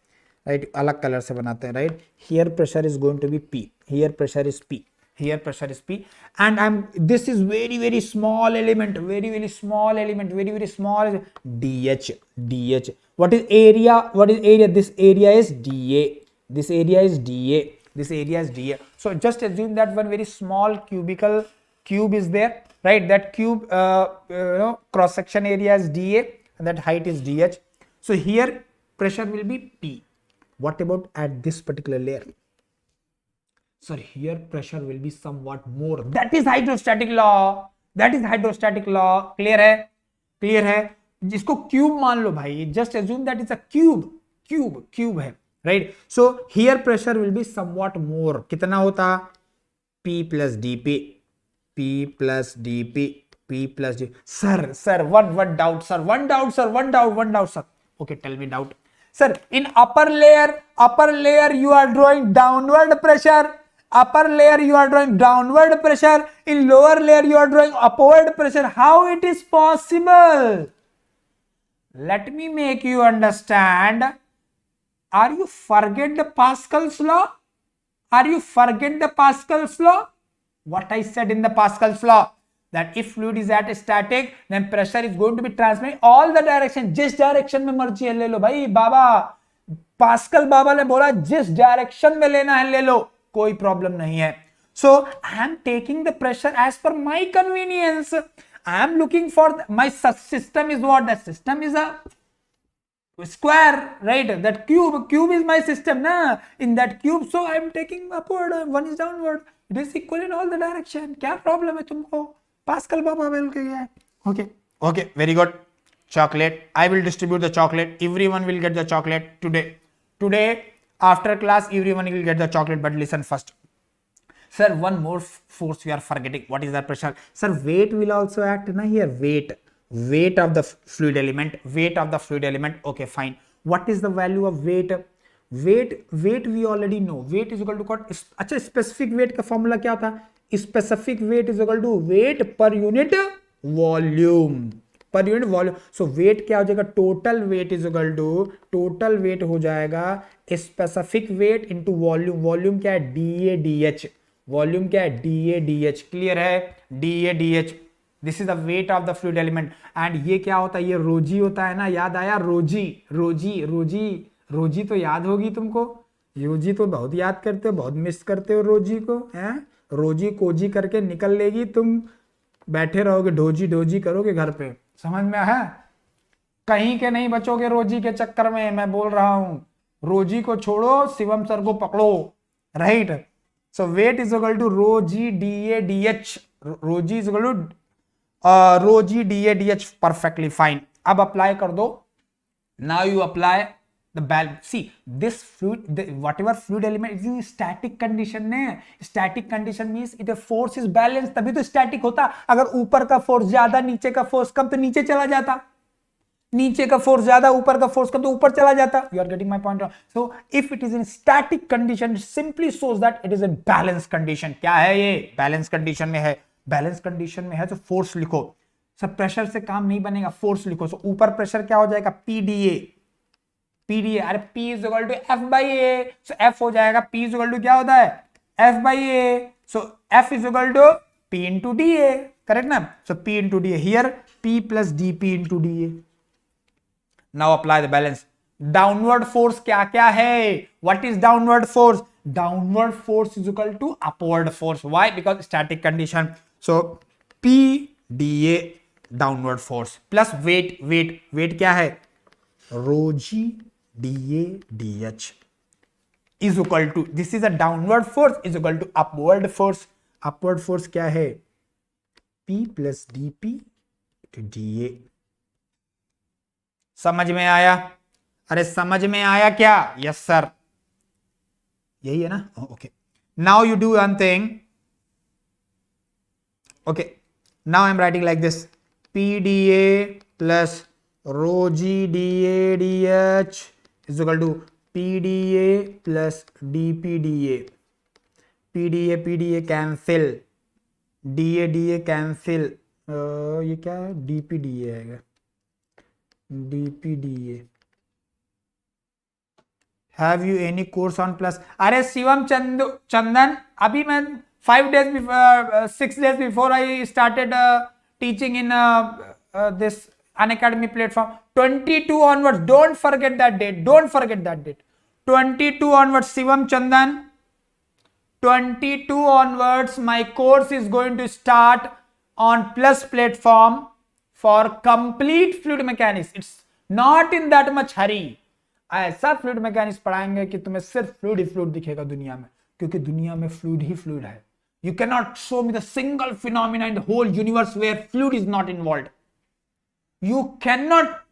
right? अलग colour से बनाते हैं, right? Here pressure is going to be P, here pressure is P, here pressure is P, and this is very small element, very small element, very small dh. What is area? This area is dA, this area is dA, this area is dA. So just assume that one very small cubical cube is there, right? That cube cross section area is dA and that height is dh. So here pressure will be P. What about at this particular layer? Sir, here pressure will be somewhat more. That is hydrostatic law. That is hydrostatic law. Clear है? Clear है? जिसको cube मान लो भाई. Just assume that it's a cube. Cube है. Right? So here pressure will be somewhat more. कितना होता? P plus dP. P plus dP. P plus dP. Sir, one doubt, sir. One doubt, sir. Okay, tell me doubt. Sir, in upper layer you are drawing downward pressure. Upper layer you are drawing downward pressure. In lower layer you are drawing upward pressure. How it is possible? Let me make you understand. Are you forget the Pascal's law? Are you forget the Pascal's law? What I said in the Pascal's law, that if fluid is at static, then pressure is going to be transmitted all the direction. जिस direction में मर्जी है ले लो भाई बाबा. Pascal बाबा ने बोला जिस direction में लेना है ले लो, कोई problem नहीं है. So I am taking the pressure as per my convenience. I am looking for my system is what? The system is a square, right? That cube is my system, na? In that cube, so I am taking upward, one is downward. It is equal in all the direction. क्या problem है तुमको? Pascal बाबा बोल के गया है. Okay, very good. Chocolate. I will distribute the chocolate. Everyone will get the chocolate today. Today, after class, everyone will get the chocolate. But listen first. Sir, one more force we are forgetting. What is that pressure? Sir, weight will also act na here. Weight of the fluid element. Okay, fine. What is the value of weight? Weight we already know. Weight is equal to what? अच्छा, specific weight का formula क्या था? Specific weight is equal to weight per unit volume. So weight क्या हो जाएगा? Total weight is equal to total weight हो जाएगा specific weight into volume. Volume क्या है? dA/dH. Volume क्या है? dA/dH. Clear है? dA/dH. This is the weight of the fluid element. And ये क्या होता है? ये रोजी होता है ना? याद आया? रोजी तो याद होगी तुमको. रोजी तो बहुत याद करते हो, बहुत मिस करते हो रोजी को, हैं? रोजी कोजी करके निकल लेगी, तुम बैठे रहोगे ढोजी करोगे घर पे. समझ में है? कहीं के नहीं बचोगे रोजी के चक्कर में. मैं बोल रहा हूं, रोजी को छोड़ो, शिवम सर को पकड़ो. Right? So weight is equal to rho g dA/dH. रोजी is equal to rho g dA/dH. Perfectly fine. अब अप्लाई कर दो. Now you apply the balance. See, this fluid, whatever fluid element is in static condition ने. Static condition means it a force is balanced. तभी तो static होता. अगर ऊपर का force ज्यादा, नीचे का force कम, तो नीचे चला जाता. नीचे का force ज्यादा, ऊपर का force कम, तो ऊपर चला जाता. You are getting my point? So if it is in static condition, it simply shows that it is in balance condition. क्या है ये? Balance condition में है. Balance condition में है तो force लिखो. सब pressure से काम नहीं बनेगा, force लिखो. So ऊपर pressure क्या हो जाएगा? PdA. अरे P is equal to F by A. So F हो जाएगा, P is equal to क्या होता है? F by A. So F is equal to P into dA. Correct ना? So P into dA. Here P plus dP into dA. Now apply the balance. Downward force क्या क्या है? What is downward force? Downward force is equal to upward force. Why? Because static condition. So P dA downward force plus weight क्या है? Rho G dA/dH is equal to, this is a downward force, is equal to upward force. Upward force क्या है? P plus dP to dA. समझ में आया? अरे समझ में आया क्या? Yes sir. यही है ना? Okay. Now you do one thing. Okay. Now I am writing like this. PdA plus Rho G dA/dH is equal to PDA plus DPDA. PDA cancel, DA cancel, ये क्या है, DPDA आएगा, DPDA. Have you any course on plus? अरे शिवम चंदन, अभी मैं 6 days before I started teaching in this Unacademy platform. 22 onwards, don't forget that date. 22 onwards, Shivam Chandan. 22 onwards, my course is going to start on Plus platform for complete fluid mechanics. It's not in that much hurry. ऐसा fluid mechanics पढ़ाएंगे कि तुम्हें सिर्फ fluid ही fluid दिखेगा दुनिया में, क्योंकि दुनिया में फ्लूइड ही फ्लूइड है. You cannot show me the single phenomena in the whole universe where fluid is not involved. You cannot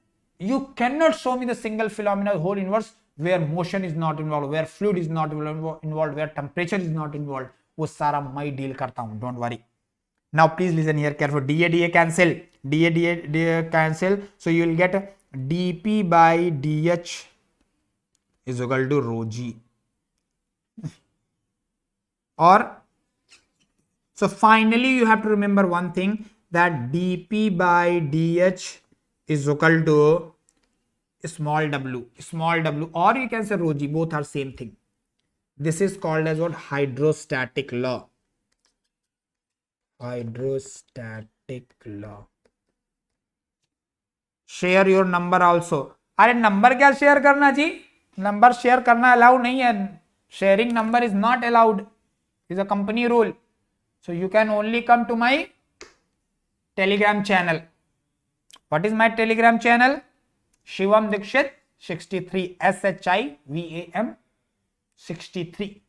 show me the single phenomena in the whole universe where motion is not involved, where fluid is not involved, where temperature is not involved. वो सारा मैं deal करता हूं, don't worry. Now please listen here carefully. DA cancel, DA cancel. So you will get dP by dH is equal to rho g. Or so finally you have to remember one thing, that dP by dH is equal to small w, or you can say rho g, both are same thing. This is called as what? Hydrostatic law. Hydrostatic law. Share your number also. अरे number क्या share करना जी, number share करना allowed नहीं है. Sharing number is not allowed, is a company rule. So you can only come to my Telegram channel. What is my Telegram channel? Shivam Dixit 63, SHIVAM 63.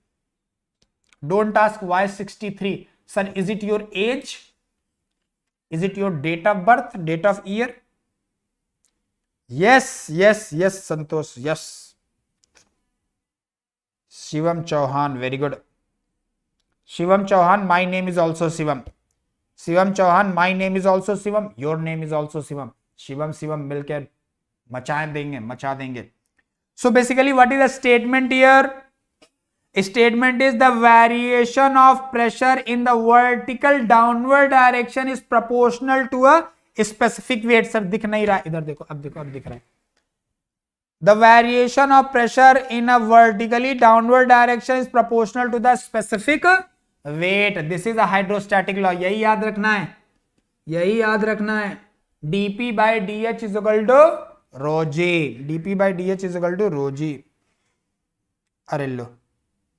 Don't ask why 63. Sir, is it your age? Is it your date of birth, date of year? Yes, Santosh, yes. Shivam Chauhan, very good. Shivam Chauhan, my name is also Shivam. Shivam Chauhan, my name is also Shivam. Your name is also Shivam. Shivam मिलकर मचा देंगे. So basically, what is the statement here? A statement is the variation of pressure in the vertical downward direction is proportional to a specific weight. Sir दिख नहीं रहा, इधर देखो, अब दिख रहा है. The variation of pressure in a vertically downward direction is proportional to the specific weight. This is a hydrostatic law. यही याद रखना है. dP by dH is equal to rho g. dP by dH is equal to rho g. अरे लो,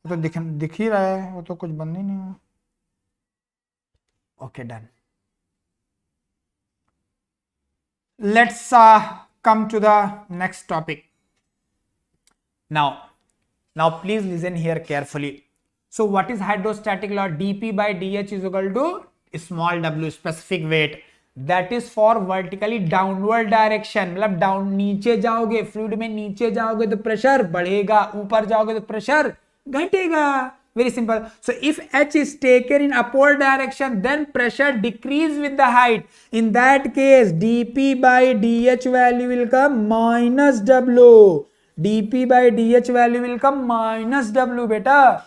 वो तो दिख ही रहा है, वो तो कुछ बंद ही नहीं हुआ. Okay, done. Let's come to the next topic. Now please listen here carefully. So what is hydrostatic law? dP by dH is equal to small w, specific weight. That is for vertically downward direction. मतलब down, नीचे जाओगे, fluid में नीचे जाओगे तो pressure बढ़ेगा, ऊपर जाओगे तो प्रेशर घटेगा. Very simple. So if H is taken in upward direction, then pressure decrease with the height. In that case, dP by dH value will come minus W. dP by dH value will come minus W, beta.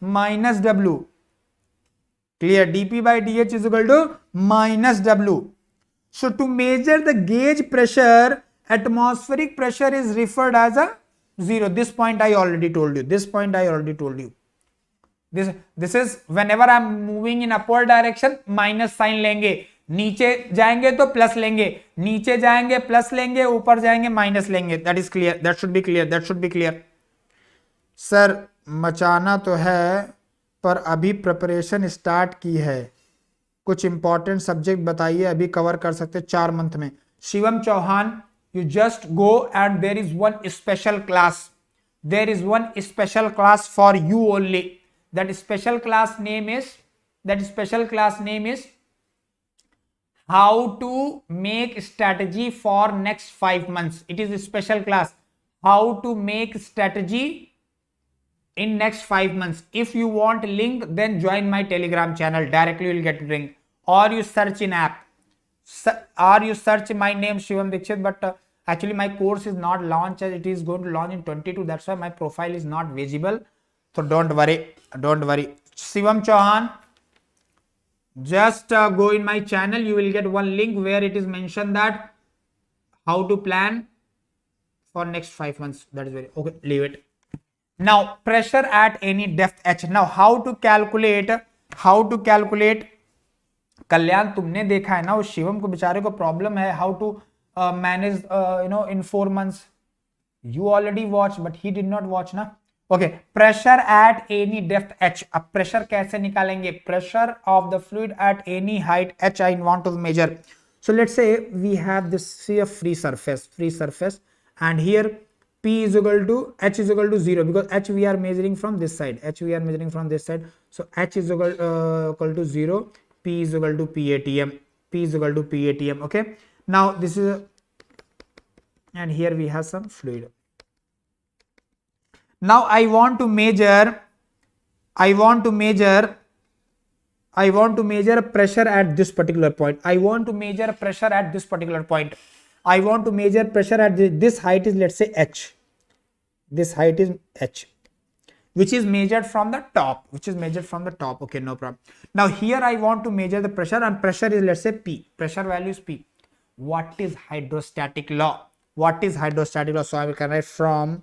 Minus W. Clear? dP by dH is equal to minus W. So to measure the gauge pressure, atmospheric pressure is referred as a 0. This point I already told you. This is whenever I am moving in upward direction, minus sign लेंगे, नीचे जाएंगे तो plus लेंगे, नीचे जाएंगे plus लेंगे, ऊपर जाएंगे माइनस लेंगे. That is clear. That should be clear. Sir मचाना तो है, पर अभी प्रिपरेशन स्टार्ट की है. कुछ इंपॉर्टेंट सब्जेक्ट बताइए, अभी कवर कर सकते 4 मंथ में. Shivam Chauhan, you just go and there is one special class. There is one special class for you only. That special class name is how to make strategy for next 5 months. It is a special class, how to make strategy in next 5 months. If you want link, then join my Telegram channel. Directly you will get link, or you search in app, or you search my name Shivam Dixit, but Actually my course is not launched, as it is going to launch in 22, that's why my profile is not visible. So don't worry, don't worry. Shivam Chauhan, just go in my channel, you will get one link where it is mentioned that how to plan for next 5 months. That is very okay, leave it. Now pressure at any depth h. Now how to calculate कल्याण, तुमने देखा है ना उस शिवम को बेचारे को problem है how to manage in 4 months. You already watched but he did not watch ना. Okay, pressure at any depth h. अब प्रेशर कैसे निकालेंगे? Pressure of the fluid at any height h I want to measure. So let's say we have this free surface and here p is equal to h is equal to 0 because h we are measuring from this side, so h is equal to 0, p is equal to PATM, okay. Now this is and here we have some fluid. Now I want to measure pressure at this particular point. I want to measure pressure at this height is, let's say h. This height is h, which is measured from the top. Okay, no problem. Now here I want to measure the pressure, and pressure is, let's say, P. Pressure value is P. What is hydrostatic law? So I can write from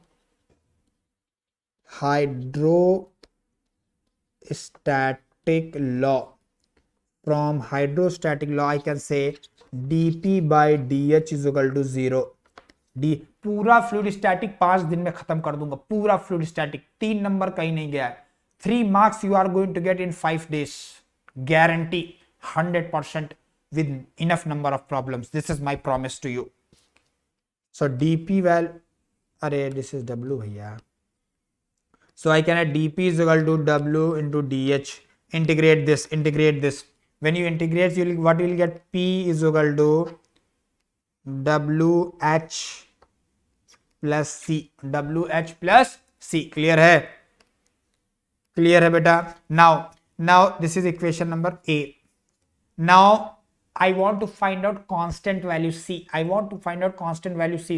hydrostatic law. I can say dp by dh is equal to 0. पूरा fluid static 5 दिन में खत्म कर दूंगा, पूरा fluid static. 3 number कहीं नहीं गया है. 3 marks you are going to get in 5 days, guarantee 100% with enough number of problems. This is my promise to you. So dp value, this is w bhaiya. So I can add dp is equal to w into dh. Integrate this. When you integrate, what you will get? P is equal to wh plus c. Clear hai beta? Now this is equation number A. Now I want to find out constant value c.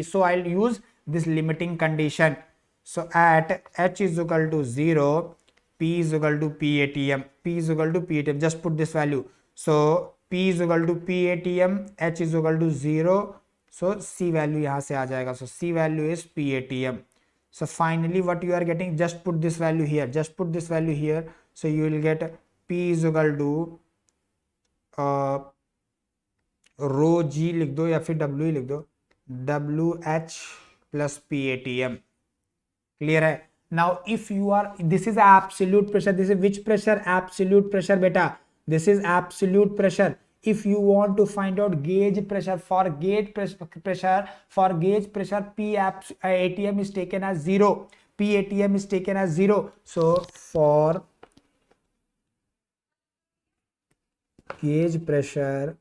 So I'll use this limiting condition. So at h is equal to 0, p is equal to PATM. Just put this value. So p is equal to PATM, h is equal to 0. So c value यहाँ से आ जाएगा. So c value is PATM. So finally what you are getting, just put this value here. So you will get p is equal to rho g लिख दो या फिर w ही लिख दो, WH plus PATM. Clear है? Now if you are, this is absolute pressure. This is which pressure? Absolute pressure beta. This is absolute pressure. If you want to find out gauge pressure, for gauge pressure, PATM is taken as 0. So for gauge pressure,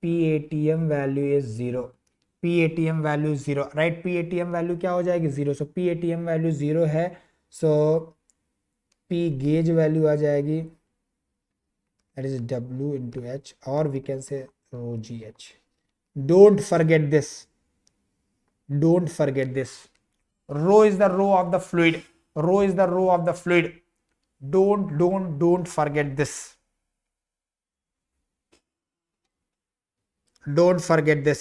PATM value is 0. Right? PATM value क्या हो जाएगी? 0. So PATM value 0 है. So P gauge value आ जाएगी, that is W into H, or we can say rho GH. Don't forget this. Rho is the rho of the fluid. Don't forget this.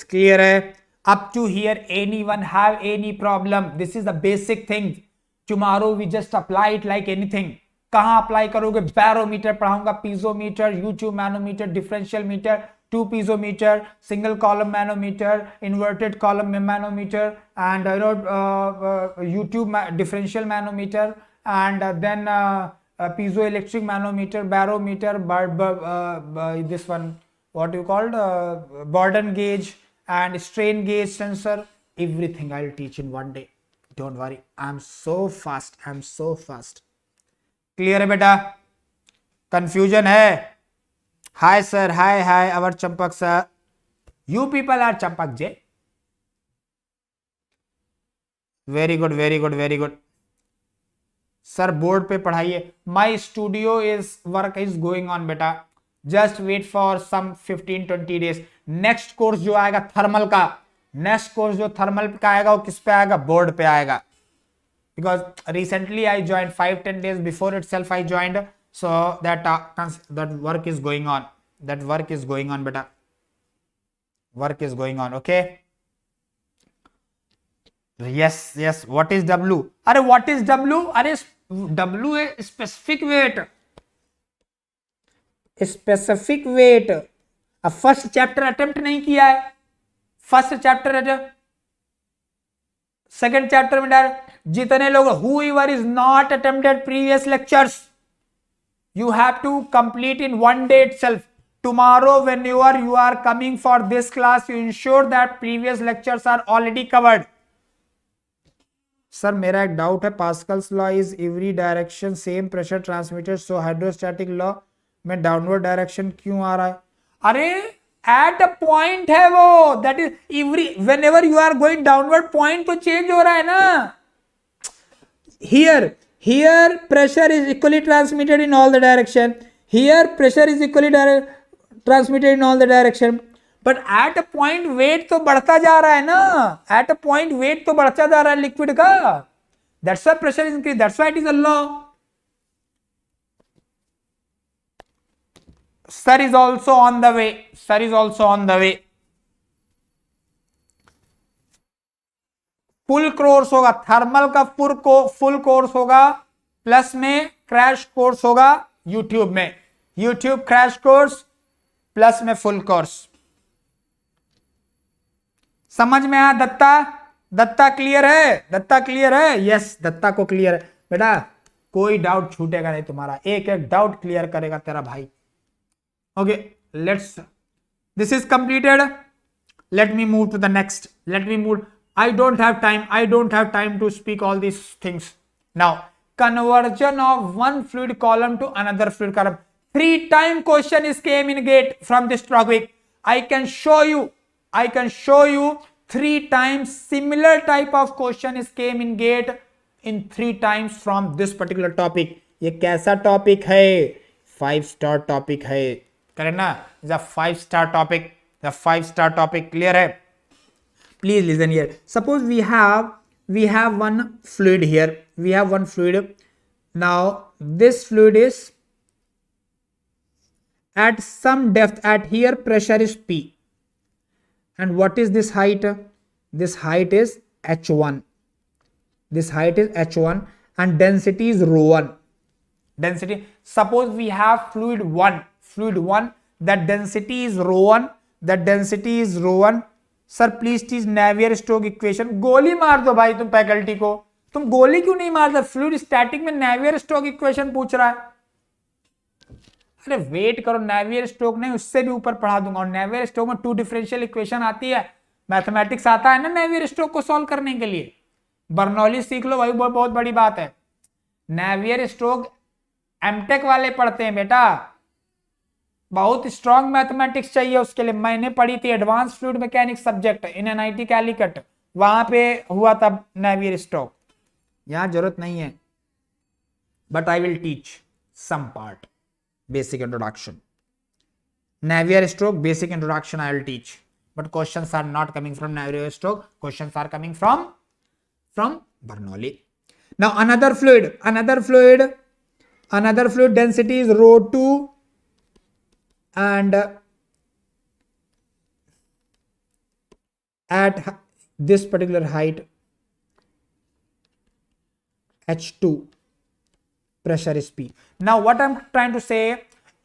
Clear hai? Up to here, anyone have any problem? This is the basic thing. Tomorrow we just apply it like anything. कहाँ apply करोगे? Barometer पढ़ाऊंगा, piezometer, U tube manometer, differential meter, 2 piezometer, single column manometer, inverted column manometer, and YouTube differential manometer, and then piezoelectric manometer, barometer, this one what you called Borden gauge, and strain gauge sensor. Everything I'll teach in one day. Don't worry, I'm so fast. Clear है बेटा? Confusion है? Hi sir, hi our Champak sir. You people are Champak J. Very good. Sir board पे पढ़ाइए. My studio work is going on बेटा. Just wait for some 15-20 days. Next course जो आएगा thermal का, next course जो thermal का आएगा वो किस पे आएगा, बोर्ड पे आएगा। Because recently I joined 5-10 days before itself I joined, so that work is going on, that work is going on beta, work is going on. Okay, yes, what is W? अरे what is W? अरे W है specific weight, specific weight। अब first chapter attempt नहीं किया है, first chapter second chapter में direct जितने लोग whoever is not attempted previous lectures, you have to complete in one day itself. Tomorrow when you are coming for this class, you ensure that previous lectures are already covered. Sir मेरा एक doubt है, Pascal's law is every direction same pressure transmitted, so hydrostatic law में downward direction क्यों आ रहा है? अरे eight a point है वो, that is every, whenever you are going downward point तो चेंज हो रहा है ना। here pressure is equally transmitted in all the direction, here pressure is equally transmitted in all the direction, but at a point weight तो बढ़ता जा रहा है ना, at a point weight तो बढ़ता जा रहा है लिक्विड का, that's why pressure is increased, that's why it is a law. Sir is also on the way, sir is also on the way. Full course होगा थर्मल का, full course होगा, plus में क्रैश कोर्स होगा YouTube में, YouTube crash course plus में full course. समझ में आया दत्ता? दत्ता क्लियर है? दत्ता क्लियर है? यस, दत्ता को क्लियर है बेटा, कोई डाउट छूटेगा नहीं तुम्हारा, एक एक डाउट क्लियर करेगा तेरा भाई। Okay, let's, this is completed, let me move to the next, let me move, I don't have time to speak all these things. Now, conversion of one fluid column to another fluid column. 3-time question is came in GATE from this topic. I can show you 3 times similar type of question is came in GATE in 3 times from this particular topic. ये कैसा topic है? 5-star topic है, correct ना? Is a 5-star topic, the 5-star topic clear है? Please listen here. Suppose we have one fluid here. We have one fluid. Now this fluid is at some depth. At here pressure is P. And what is this height? This height is H1. This height is H1 and density is ρ1. Density. Suppose we have fluid 1. Fluid 1. That density is ρ1. That density is ρ1. Sir please teach Navier Stoke equation. गोली मार दो भाई तुम faculty को, तुम गोली क्यों नहीं मारते? फ्लूइड स्टैटिक में नेवियर स्टोक इक्वेशन पूछ रहा है, अरे वेट करो, नेवियर स्टोक नहीं उससे भी ऊपर पढ़ा दूंगा। और नेवियर स्टोक में 2 डिफरेंशियल इक्वेशन आती है, मैथमेटिक्स आता है ना नेवियर स्टोक को सॉल्व करने के लिए। बर्नौली सीख लो भाई, बहुत बड़ी बात है। नेवियर स्टोक एमटेक वाले पढ़ते हैं बेटा, बहुत स्ट्रॉन्ग मैथमेटिक्स चाहिए उसके लिए। मैंने पढ़ी थी advance fluid mechanics subject in NIT Calicut, वहां पे हुआ था नेवियर स्टोक, यहां जरूरत नहीं है, but I will teach some part, basic introduction, Navier Stoke basic introduction I will teach, but questions are not coming from Navier Stoke, questions are coming from Bernoulli. Now another fluid density is ρ2 and at this particular height H2 pressure is P. Now what I'm trying to say,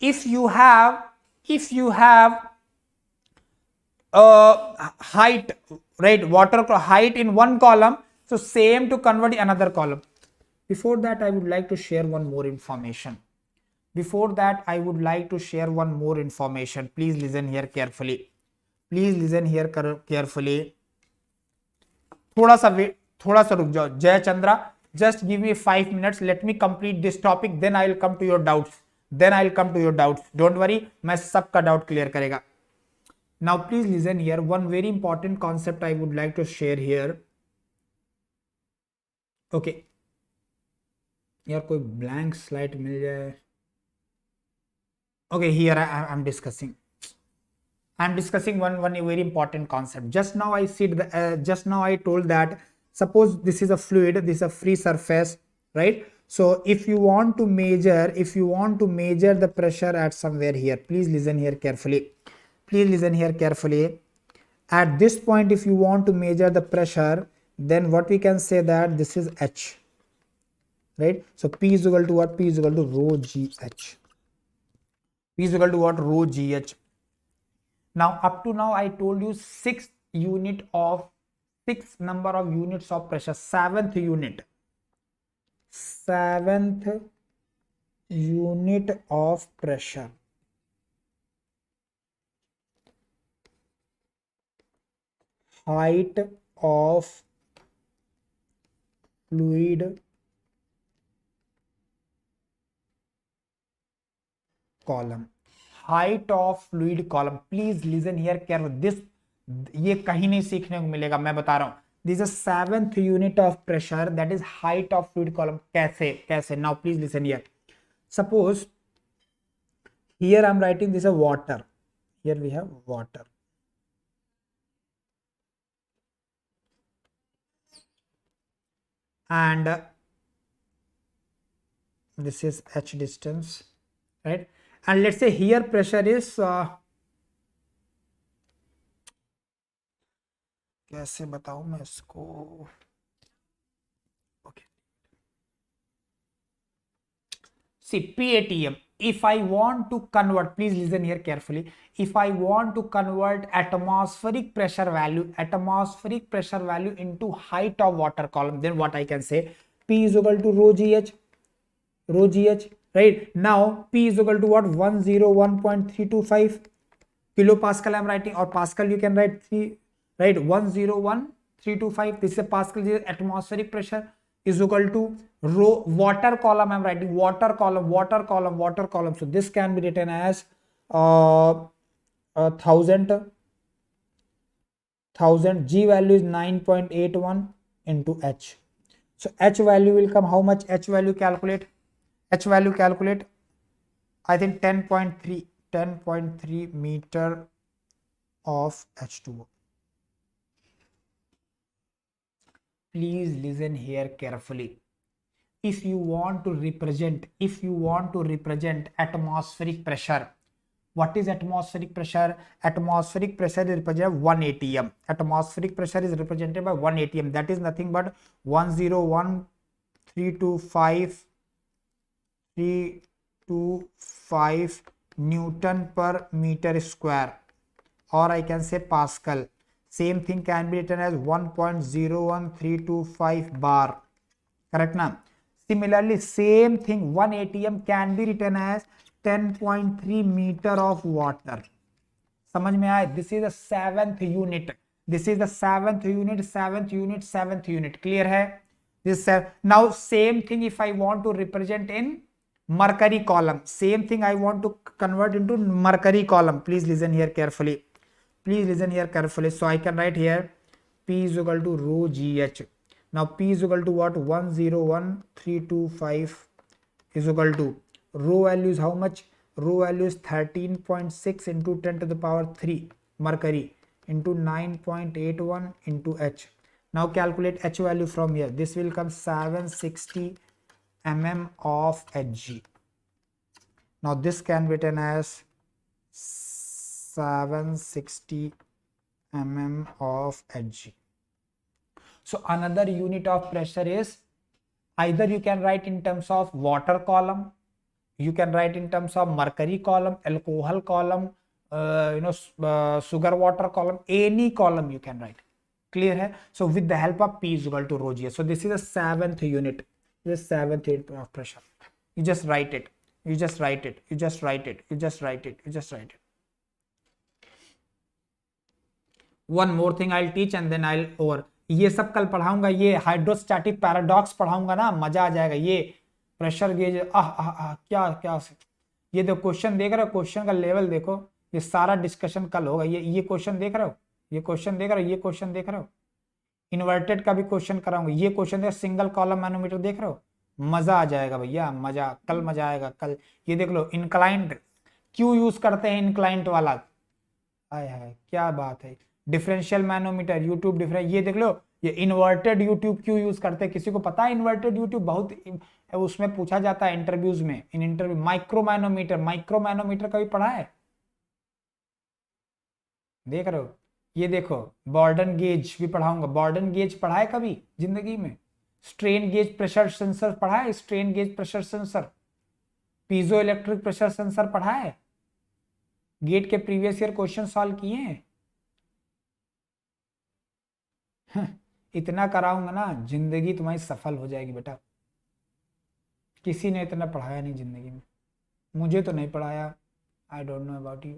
if you have height, right, water height in one column, so same to convert in another column. Before that I would like to share one more information. Please listen here carefully. थोड़ा सा रुक जाओ जय Chandra, just give me 5 minutes, let me complete this topic, then I will come to your doubts. Don't worry, मैं सबका doubt clear करेगा। Now please listen here, one very important concept I would like to share here. Okay, यार कोई blank slide मिल जाए। Okay, here I'm discussing. I'm discussing one very important concept. Just now I said just now I told that suppose this is a fluid, this is a free surface, right? So if you want to measure the pressure at somewhere here, please listen here carefully. Please listen here carefully. At this point, if you want to measure the pressure, then what we can say that this is H, right? So P is equal to what? P is equal to rho GH. P is equal to what? Rho GH. Now up to now I told you six number of units of pressure. Seventh unit of pressure. Height of fluid column. Height of fluid column. Please listen here carefully. This ये कहीं नहीं सीखने को मिलेगा, मैं बता रहा हूं. This is 7th unit of pressure, that is height of fluid column. कैसे? Now please listen here. Suppose here I'm writing this is water. Here we have water. And this is H distance, right? And let's say here pressure is कैसे बताऊं मैं इसको. Okay, see PATM. If I want to convert, please listen here carefully. If I want to convert atmospheric pressure value into height of water column, then what I can say? P is equal to rho GH, right? Now P is equal to what? 101.325 kilopascal I'm writing, or Pascal you can write 3, right? 101.325. This is a Pascal. This is atmospheric pressure is equal to rho water column. I'm writing water column. So this can be written as 1000. G value is 9.81 into H. So H value will come how much? H value calculate. I think 10.3 meter of H2O. Please listen here carefully. If you want to represent atmospheric pressure, what is atmospheric pressure? Atmospheric pressure is represented by 1 atm. Atmospheric pressure is represented by 1 atm. That is nothing but 101.325 Newton per meter square, or I can say Pascal. Same thing can be written as 1.01325 bar. Correct now? Similarly, same thing 1 atm can be written as 10.3 meter of water. समझ में आए? This is the 7th unit. Clear है? This now same thing if I want to represent in mercury column. Same thing I want to convert into mercury column. Please listen here carefully. So I can write here P is equal to rho GH. Now P is equal to what? 101.325 is equal to rho value is how much? Rho value is 13.6 into 10 to the power 3 mercury into 9.81 into H. Now calculate H value from here. This will come 760 mm of Hg. Now this can be written as 760 mm of Hg. So another unit of pressure is either you can write in terms of water column, you can write in terms of mercury column, alcohol column, sugar water column, any column you can write. Clear hai? So with the help of P is equal to rho G. So this is the 7th unit. This is 7th unit of pressure. You just write it. One more thing I'll teach and then I'll over. ये सब कल पढ़ाऊंगा. ये hydrostatic paradox पढ़ाऊंगा ना, मजा आ जाएगा. ये प्रेशर गेज क्या ये देखो क्वेश्चन देख रहे हो, क्वेश्चन का लेवल देखो. ये सारा डिस्कशन कल होगा. ये क्वेश्चन देख रहे हो, ये क्वेश्चन देख रहे हो. इन्वर्टेड का भी क्वेश्चन कराऊंगा. ये क्वेश्चन देख, सिंगल कॉलम मैनोमीटर देख रहे हो. मजा आ जाएगा भैया, मजा. कल मजा आएगा कल. ये देख लो, इंक्लाइंड क्यों यूज करते हैं इंक्लाइंट वाला? आय हाय क्या बात है। डिफरेंशियल मैनोमीटर, यूट्यूब डिफरेंस, ये देख लो, ये इन्वर्टेड यूट्यूब क्यों यूज करते हैं? किसी को पता है इन्वर्टेड यूट्यूब? बहुत उसमें पूछा जाता है इंटरव्यूज में, in interview. Micro manometer, micro manometer कभी पढ़ा है? देख रहे हो, ये देखो बॉर्डन गेज भी पढ़ाऊंगा। बॉर्डन गेज पढ़ा है कभी जिंदगी में? स्ट्रेन गेज प्रेशर सेंसर पढ़ा है? Strain gauge pressure sensor, piezo electric pressure sensor पढ़ा है? गेट के प्रीवियस ईयर क्वेश्चन सॉल्व किए हैं? इतना कराऊंगा ना, जिंदगी तुम्हारी सफल हो जाएगी बेटा। किसी ने इतना पढ़ाया नहीं जिंदगी में, मुझे तो नहीं पढ़ाया। I don't know about you.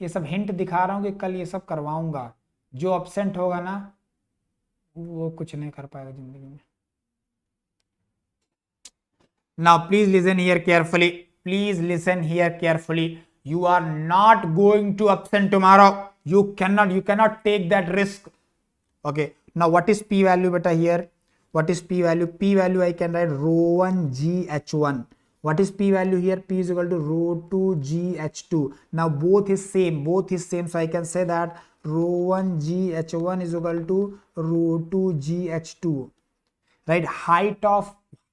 ये सब हिंट दिखा रहा हूं कि कल ये सब करवाऊंगा। जो अब्सेंट होगा ना वो कुछ नहीं कर पाएगा जिंदगी में। Now please listen here carefully. Please listen here carefully. You are not going to absent tomorrow. You cannot take that risk. Okay. Now what is p value beta here? What is p value? P value I can write rho 1 g h1. What is p value here? P is equal to rho 2 g h2. Now both is same. So I can say that rho 1 g h1 is equal to rho 2 g h2. Right?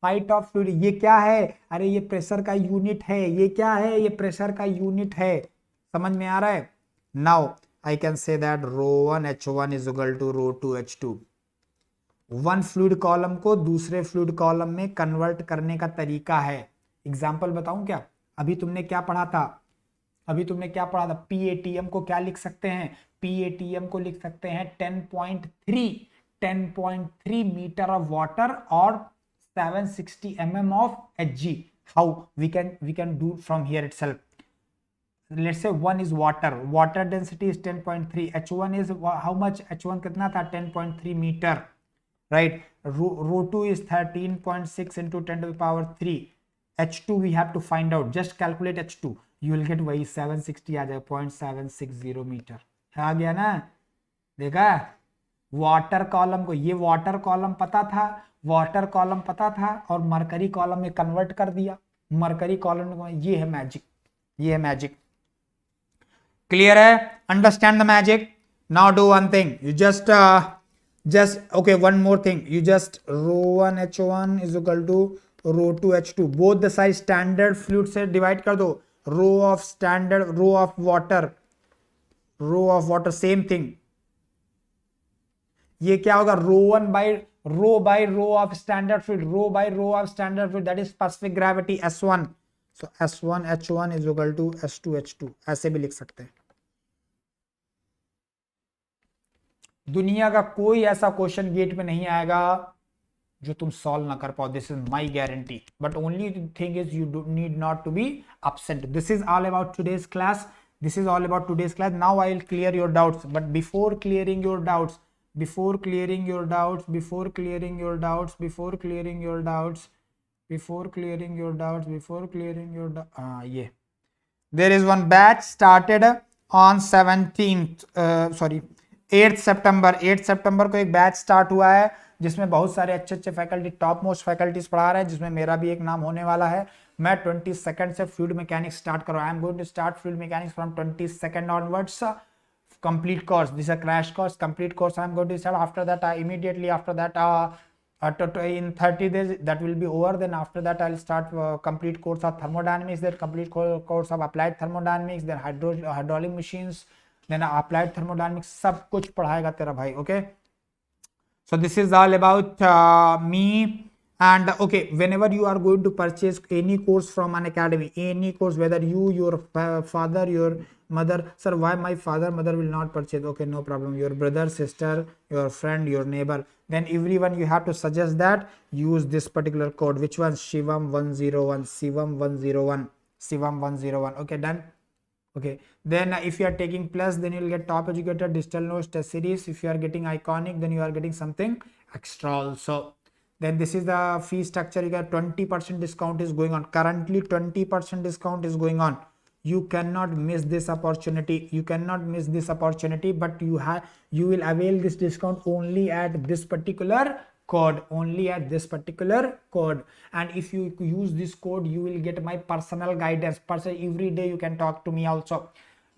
Height of fluid, ये क्या है? अरे ये pressure का unit है। ये क्या है? ये प्रेशर का यूनिट है। समझ में आ रहा है? Now I can say that rho 1 h1 is equal to rho 2 h2। One fluid column को दूसरे फ्लूइड कॉलम में कन्वर्ट करने का तरीका है। एग्जांपल बताऊं क्या? अभी तुमने क्या पढ़ा था? PATM को क्या लिख सकते हैं? PATM को लिख सकते हैं 10.3 मीटर ऑफ वाटर और 760 mm of Hg. How we can do from here itself? Let's say 1 is water density is 10.3, H1 is how much? H1 कितना था? 10.3 meter, right? Rho 2 is 13.6 into 10 to the power 3. H2 we have to find out. Just calculate H2, you will get वही 760 आ जाएगा, 0.760 metre. आ गया ना? देखा water column को, ये water column पता था और मरकरी कॉलम में कन्वर्ट कर दिया। मरकरी कॉलम में, ये है मैजिक। क्लियर है? Understand the magic. Now do one thing, you just okay, one more thing, you just rho 1 h1 is equal to rho 2 h2, both the size standard fluid से divide कर दो। Rho of water same thing. ये क्या होगा? Rho by rho of standard fluid, that is specific gravity S1। So S1 H1 is equal to S2 H2, ऐसे भी लिख सकते हैं। दुनिया का कोई ऐसा क्वेश्चन गेट में नहीं आएगा जो तुम सॉल्व ना कर पाओ, this is my guarantee. But only thing is you do need not to be absent. This is all about today's class. Now I will clear your doubts, but before clearing your doubts, yeah, there is one batch started on 8th September को एक batch start हुआ है जिसमें बहुत सारे अच्छे faculty, top most faculties पढ़ा रहे हैं, जिसमें मेरा भी एक नाम होने वाला है। मैं 22 से फ्लूइड मैकेनिक्स स्टार्ट कर रहा हूं। I am going to start fluid mechanics from 22 onwards. complete course, this is a crash course, complete course I am going to start. After that immediately after that in 30 days that will be over. Then after that I'll start complete course of thermodynamics, then complete course of applied thermodynamics, then hydraulic machines, then applied thermodynamics, सब कुछ पढ़ाएगा तेरा भाई। Okay, so this is all about me. And okay, whenever you are going to purchase any course from Unacademy, any course, whether you, your father, your mother, sir, why my father, mother will not purchase? Okay, no problem. Your brother, sister, your friend, your neighbor, then everyone you have to suggest that use this particular code. Which one? Shivam 101, Shivam 101. Okay, done. Okay, then if you are taking plus, then you will get top educator, digital notes, test series. If you are getting iconic, then you are getting something extra also. Then this is the fee structure. You got 20% discount is going on currently. 20% discount is going on. You cannot miss this opportunity. But you will avail this discount only at this particular code, only at this particular code. And if you use this code, you will get my personal guidance. Every day you can talk to me also.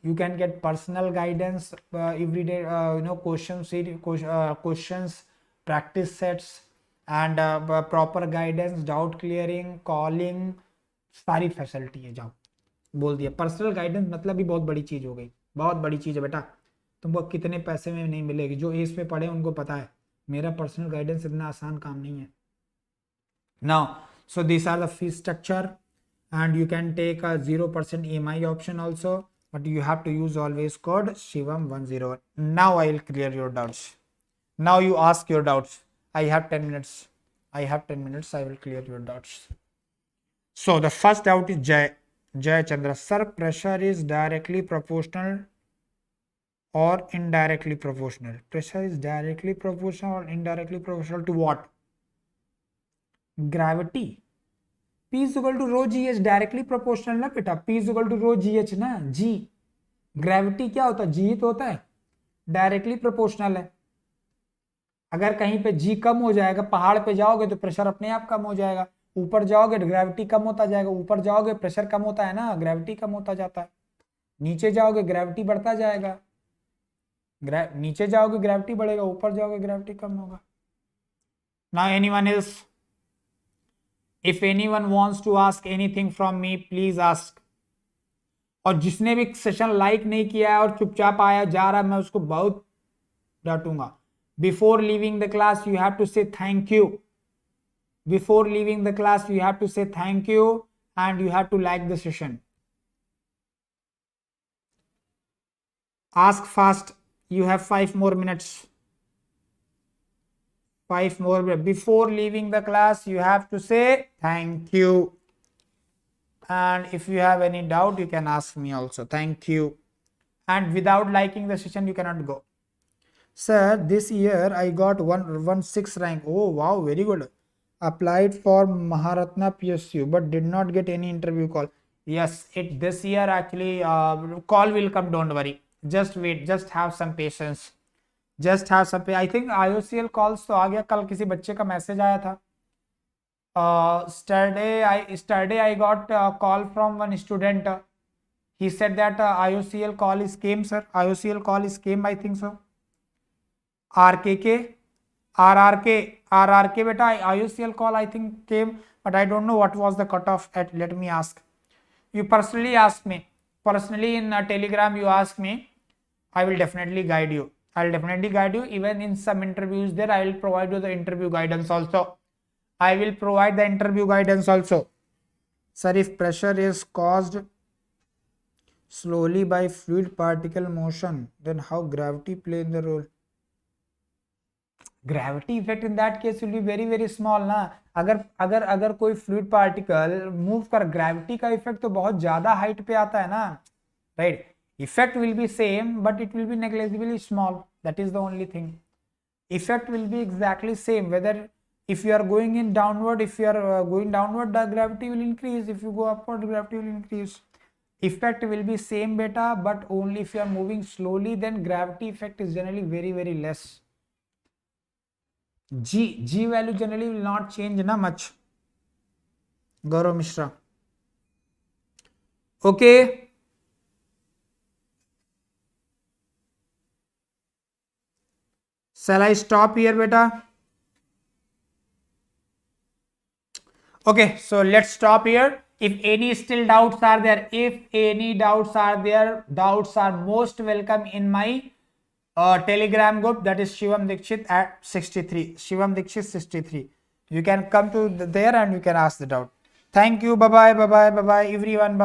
You can get personal guidance every day, questions, practice sets, and proper guidance, doubt clearing, calling, सारी facility है. जाओ, बोल दिया. Personal guidance मतलब भी बहुत बड़ी चीज हो गई, बहुत बड़ी चीज है बेटा. तुमको कितने पैसे में नहीं मिलेगी. जो एस पे पढ़े उनको पता है मेरा पर्सनल गाइडेंस इतना आसान काम नहीं है. Now so this are the fees structure and you can take a 0% EMI option also, but you have to use always code Shivam101. Now I will clear your doubts. Now you ask your doubts. I have 10 minutes. I will clear your doubts. So the first doubt is Jay Chandra. Sir, pressure is directly proportional or indirectly proportional? Pressure is directly proportional or indirectly proportional to what? Gravity. P is equal to rho GH, directly proportional ना बेटा. P is equal to rho GH ना. G gravity क्या होता है? G तो होता है. Directly proportional है. अगर कहीं पे G कम हो जाएगा, पहाड़ पे जाओगे तो प्रेशर अपने आप कम हो जाएगा. ऊपर जाओगे तो ग्रेविटी कम होता जाएगा. ऊपर जाओगे प्रेशर कम होता है ना, ग्रेविटी कम होता जाता है. नीचे जाओगे ग्रेविटी बढ़ता जाएगा. नीचे जाओगे ग्रेविटी बढ़ेगा, ऊपर जाओगे ग्रेविटी कम होगा. Now anyone else? If anyone wants to ask anything from me, please ask. और जिसने भी सेशन लाइक नहीं किया है और चुपचाप आया जा रहा है, मैं उसको बहुत डांटूंगा. Before leaving the class, you have to say thank you. Before leaving the class, you have to say thank you and you have to like the session. Ask fast. You have 5 more minutes. 5 more minutes. Before leaving the class, you have to say thank you. And if you have any doubt, you can ask me also. Thank you. And without liking the session, you cannot go. Sir, this year I got 116 rank. Oh wow, very good. Applied for Maharatna PSU but did not get any interview call. Yes, this year actually call will come. Don't worry. Just wait. Just have some patience. Just have some. I think IOCL calls तो आ गया. कल किसी बच्चे का message आया था. Yesterday I got a call from one student. He said that IOCL call is came, sir. IOCL call is came, I think so. RRK beta, IOCL call I think came, but I don't know what was the cutoff at. Let me ask. You personally ask me. Personally in Telegram you ask me. I will definitely guide you. I will definitely guide you. Even in some interviews there, I will provide you the interview guidance also. I will provide the interview guidance also. Sir, if pressure is caused slowly by fluid particle motion, then how gravity play in the role? Gravity effect in that case will be very small ना. अगर कोई fluid particle move कर, gravity का effect तो बहुत ज़्यादा height पे आता है ना, right? Effect will be same but it will be negligibly small. That is the only thing. Effect will be exactly same whether if you are going in downward, if you are going downward, the gravity will increase. If you go upward, gravity will increase. Effect will be same beta, but only if you are moving slowly, then gravity effect is generally very less. G value generally will not change na much. Gaurav Mishra. Okay. Shall I stop here beta? Okay, so let's stop here. If any still doubts are there, doubts are most welcome in my Telegram group, that is Shivam Dixit at 63. Shivam Dixit 63. You can come to there and you can ask the doubt. Thank you. Bye bye everyone. Bye bye.